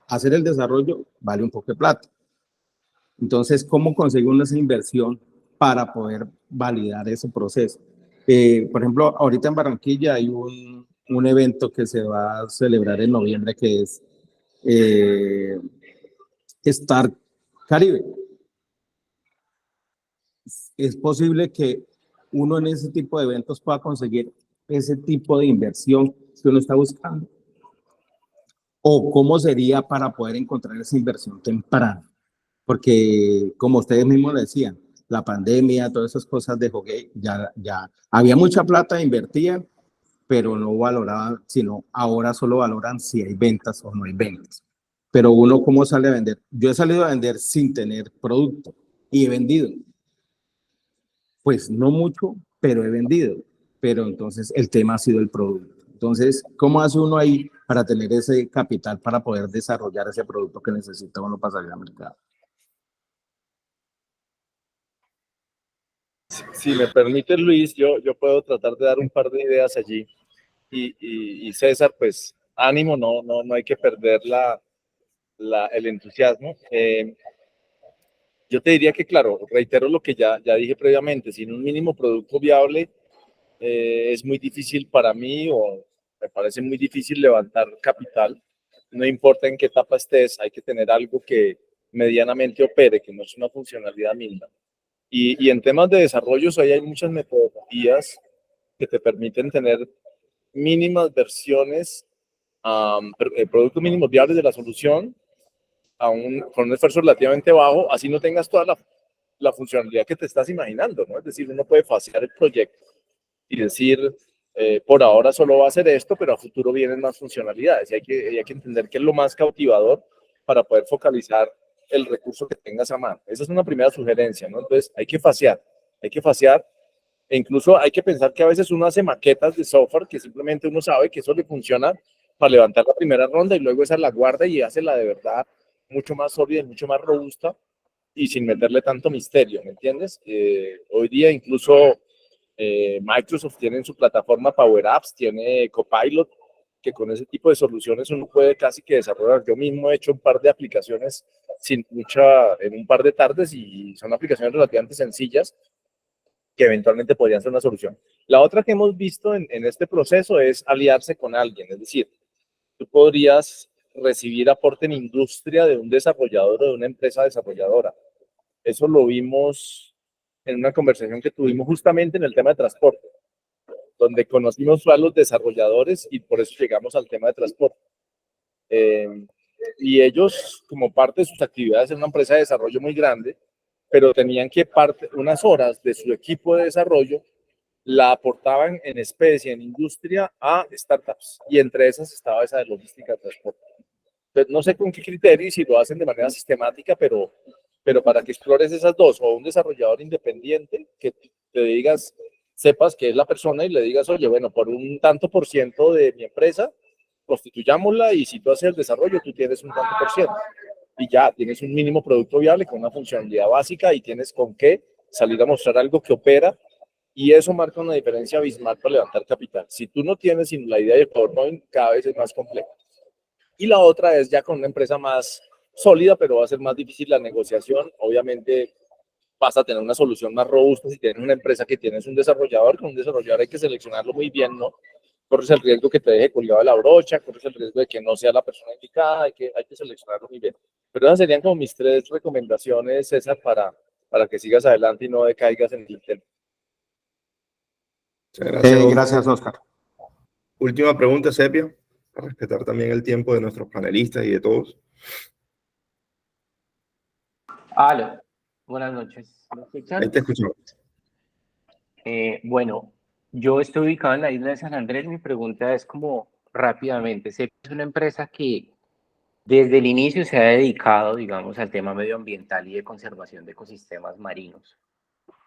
hacer el desarrollo vale un poco de plata. Entonces, ¿cómo conseguir una inversión para poder validar ese proceso? Por ejemplo, ahorita en Barranquilla hay un evento que se va a celebrar en noviembre que es Star Caribe. Es posible que uno en ese tipo de eventos pueda conseguir ese tipo de inversión que uno está buscando. ¿O cómo sería para poder encontrar esa inversión temprana? Porque, como ustedes mismos decían, la pandemia, todas esas cosas dejó que ya había mucha plata, invertían, pero no valoraban, sino ahora solo valoran si hay ventas o no hay ventas. Pero uno, ¿cómo sale a vender? Yo he salido a vender sin tener producto y he vendido. Pues no mucho, pero he vendido. Pero entonces el tema ha sido el producto. Entonces, ¿cómo hace uno ahí para tener ese capital para poder desarrollar ese producto que necesita uno para salir al mercado? Si me permite, Luis, yo puedo tratar de dar un par de ideas allí. Y César, pues ánimo, no hay que perder el entusiasmo. Yo te diría que, claro, reitero lo que ya dije previamente, sin un mínimo producto viable es muy difícil para mí, o me parece muy difícil levantar capital. No importa en qué etapa estés, hay que tener algo que medianamente opere, que no es una funcionalidad mínima. Y en temas de desarrollo, hoy hay muchas metodologías que te permiten tener mínimas versiones, productos mínimos viables de la solución, con un esfuerzo relativamente bajo, así no tengas toda la funcionalidad que te estás imaginando, ¿no? Es decir, uno puede fasear el proyecto y decir, por ahora solo va a hacer esto, pero a futuro vienen más funcionalidades. Y hay que entender qué es lo más cautivador para poder focalizar el recurso que tengas a mano. Esa es una primera sugerencia, ¿no? Entonces, hay que fasear, e incluso hay que pensar que a veces uno hace maquetas de software que simplemente uno sabe que eso le funciona para levantar la primera ronda y luego esa la guarda y hace la de verdad mucho más sólida y mucho más robusta y sin meterle tanto misterio, ¿me entiendes? Hoy día incluso Microsoft tiene en su plataforma Power Apps, tiene Copilot, que con ese tipo de soluciones uno puede casi que desarrollar. Yo mismo he hecho un par de aplicaciones en un par de tardes y son aplicaciones relativamente sencillas que eventualmente podrían ser una solución. La otra que hemos visto en este proceso es aliarse con alguien, es decir, tú podrías recibir aporte en industria de un desarrollador o de una empresa desarrolladora. Eso lo vimos en una conversación que tuvimos justamente en el tema de transporte, donde conocimos a los desarrolladores y por eso llegamos al tema de transporte. Y ellos, como parte de sus actividades en una empresa de desarrollo muy grande, pero tenían que unas horas de su equipo de desarrollo la aportaban en especie, en industria, a startups. Y entre esas estaba esa de logística de transporte. Entonces, no sé con qué criterio y si lo hacen de manera sistemática, pero para que explores esas dos, o un desarrollador independiente que te digas, sepas que es la persona y le digas, oye, bueno, por un tanto por ciento de mi empresa, constituyámosla y si tú haces el desarrollo, tú tienes un tanto por ciento. Y ya tienes un mínimo producto viable con una funcionalidad básica y tienes con qué salir a mostrar algo que opera. Y eso marca una diferencia abismal para levantar capital. Si tú no tienes sino la idea de PowerPoint, cada vez es más complejo. Y la otra es ya con una empresa más sólida, pero va a ser más difícil la negociación. Obviamente vas a tener una solución más robusta si tienes una empresa que tienes un desarrollador. Con un desarrollador hay que seleccionarlo muy bien, ¿no? Corres el riesgo que te deje colgado de la brocha, corres el riesgo de que no sea la persona indicada, hay que seleccionarlo muy bien. Pero esas serían como mis 3 recomendaciones, César, para que sigas adelante y no decaigas en el intento. Gracias, Oscar. Última pregunta, Sepia, para respetar también el tiempo de nuestros panelistas y de todos. Aló, buenas noches. ¿Me escuchan? Ahí te escuchamos. Bueno, yo estoy ubicado en la isla de San Andrés. Mi pregunta es como rápidamente, es una empresa que desde el inicio se ha dedicado, digamos, al tema medioambiental y de conservación de ecosistemas marinos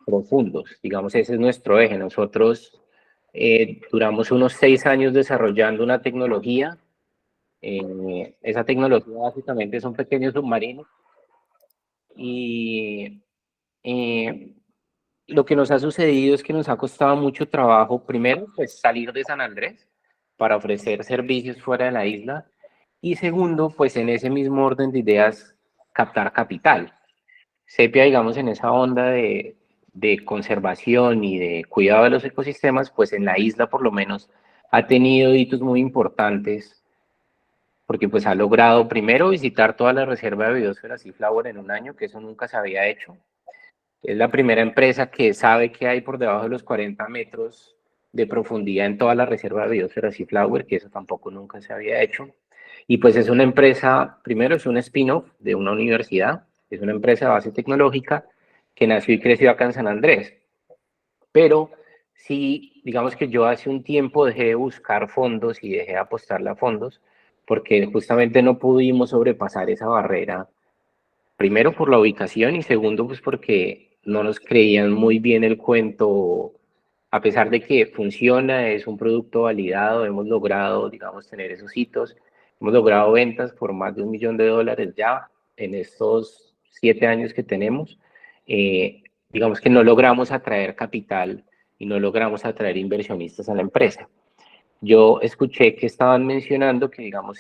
profundos. Digamos, ese es nuestro eje. Nosotros duramos unos 6 años desarrollando una tecnología. Esa tecnología básicamente son pequeños submarinos y Lo que nos ha sucedido es que nos ha costado mucho trabajo, primero, pues salir de San Andrés para ofrecer servicios fuera de la isla, y segundo, pues en ese mismo orden de ideas, captar capital. Sepia, digamos, en esa onda de conservación y de cuidado de los ecosistemas, pues en la isla por lo menos ha tenido hitos muy importantes, porque pues ha logrado primero visitar toda la reserva de biosfera Seaflower en un año, que eso nunca se había hecho. Es la primera empresa que sabe que hay por debajo de los 40 metros de profundidad en toda la reserva de biosfera Seaflower, que eso tampoco nunca se había hecho. Y pues es una empresa, primero es un spin-off de una universidad, es una empresa de base tecnológica que nació y creció acá en San Andrés. Pero sí, digamos que yo hace un tiempo dejé de buscar fondos y dejé de apostarle a fondos, porque justamente no pudimos sobrepasar esa barrera, primero por la ubicación y segundo pues porque no nos creían muy bien el cuento, a pesar de que funciona, es un producto validado, hemos logrado, digamos, tener esos hitos, hemos logrado ventas por más de $1 millón ya en estos 7 años que tenemos. Digamos que no logramos atraer capital y no logramos atraer inversionistas a la empresa. Yo escuché que estaban mencionando que, digamos,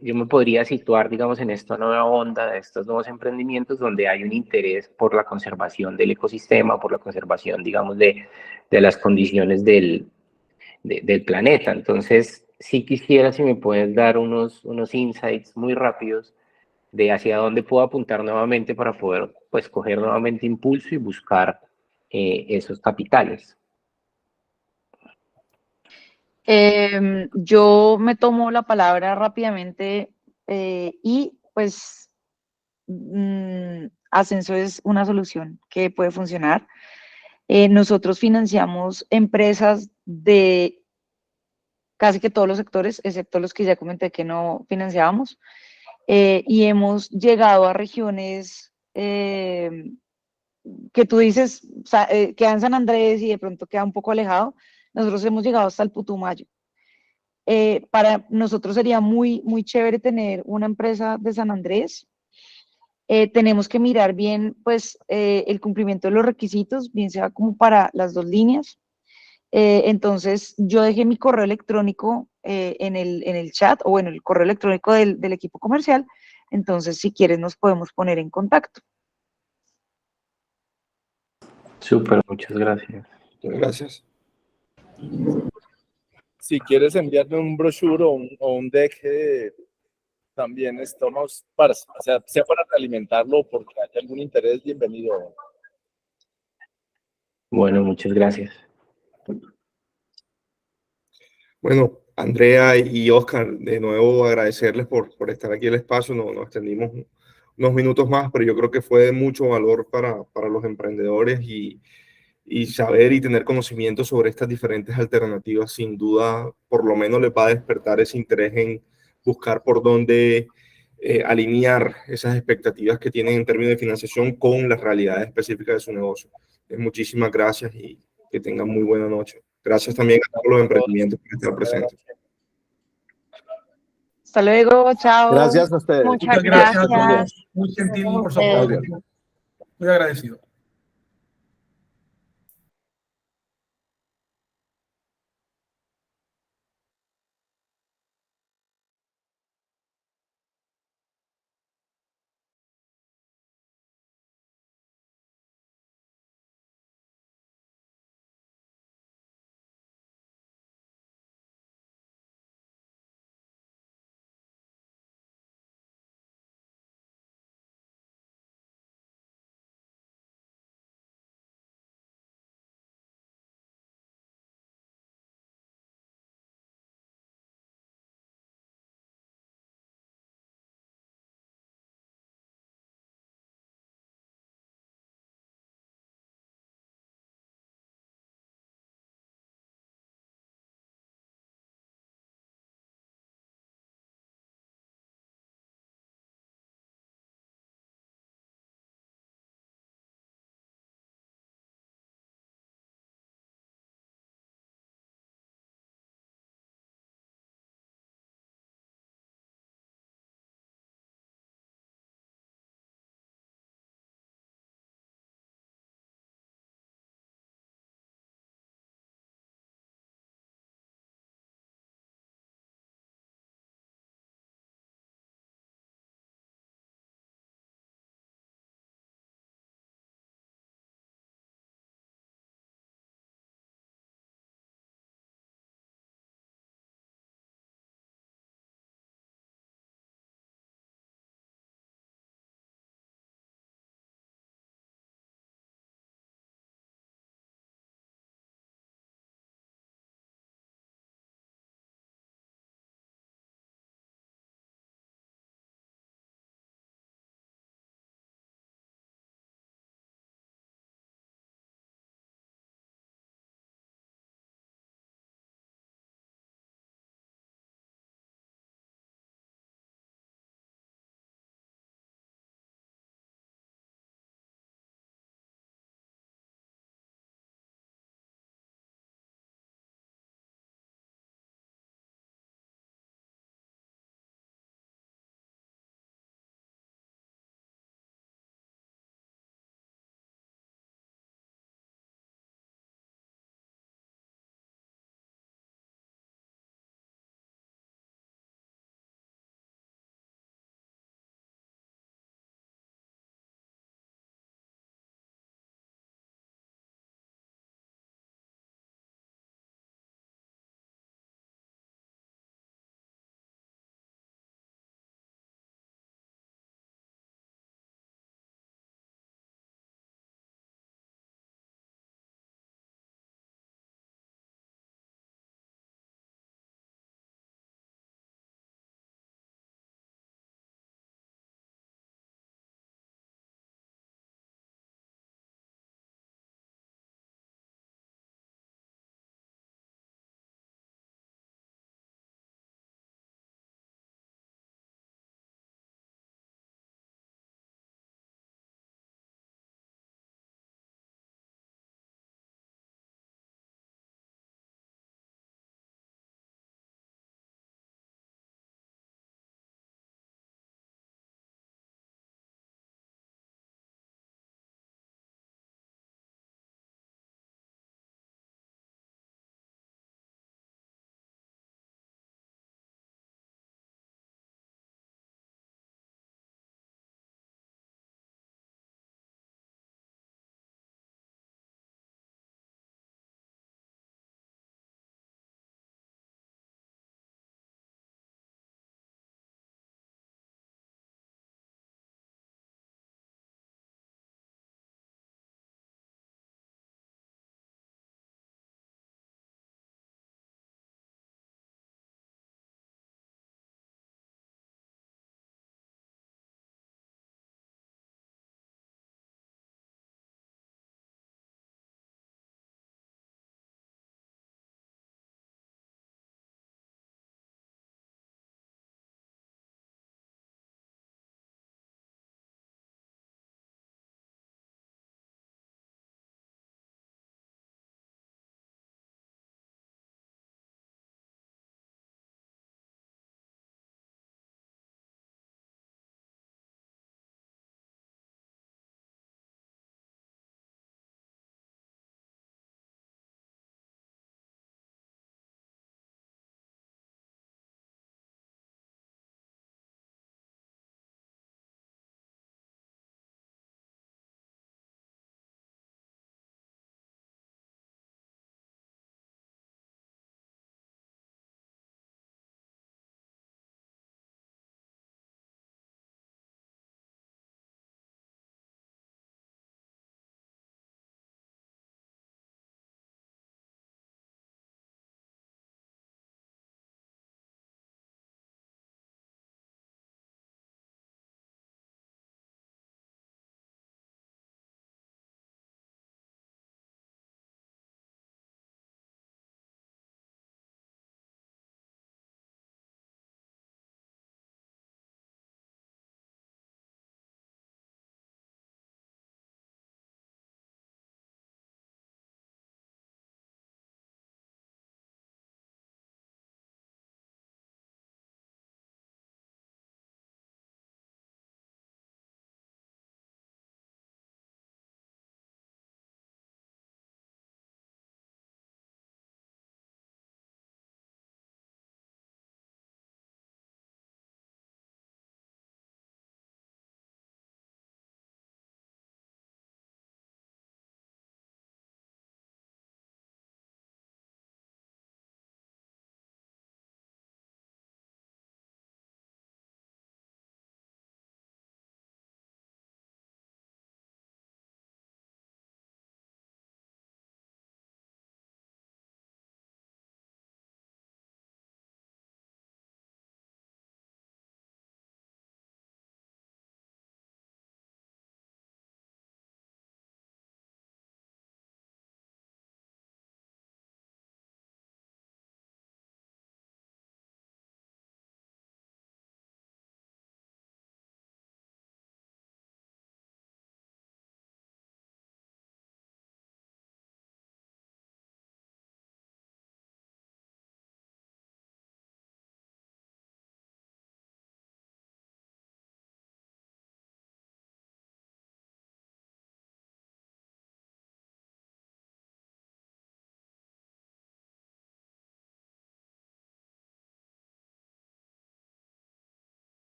yo me podría situar, digamos, en esta nueva onda de estos nuevos emprendimientos donde hay un interés por la conservación del ecosistema, por la conservación, digamos, de las condiciones del planeta. Entonces, sí quisiera si me puedes dar unos insights muy rápidos de hacia dónde puedo apuntar nuevamente para poder, pues, coger nuevamente impulso y buscar esos capitales. Yo me tomo la palabra rápidamente y pues Ascenso es una solución que puede funcionar. Nosotros financiamos empresas de casi que todos los sectores, excepto los que ya comenté que no financiábamos, y hemos llegado a regiones que tú dices, queda en San Andrés y de pronto queda un poco alejado. Nosotros hemos llegado hasta el Putumayo. Para nosotros sería muy, muy chévere tener una empresa de San Andrés. Tenemos que mirar bien, pues, el cumplimiento de los requisitos, bien sea como para las 2 líneas. Entonces, yo dejé mi correo electrónico en el chat, o bueno, el correo electrónico del equipo comercial. Entonces, si quieres, nos podemos poner en contacto. Súper, muchas gracias. Gracias. Si quieres enviarme un brochure o un deck, también estamos para, o sea para alimentarlo porque hay algún interés, bienvenido. Bueno, muchas gracias. Bueno, Andrea y Oscar, de nuevo agradecerles por estar aquí en el espacio. Nos extendimos unos minutos más, pero yo creo que fue de mucho valor para los emprendedores y saber y tener conocimiento sobre estas diferentes alternativas. Sin duda, por lo menos les va a despertar ese interés en buscar por dónde alinear esas expectativas que tienen en términos de financiación con las realidades específicas de su negocio. Muchísimas gracias y que tengan muy buena noche. Gracias también a todos los emprendimientos por estar presentes. Hasta luego, chao. Gracias a ustedes. Muchas Gracias a gracias. todos. Muy gentil por su apoyo. Muy agradecido.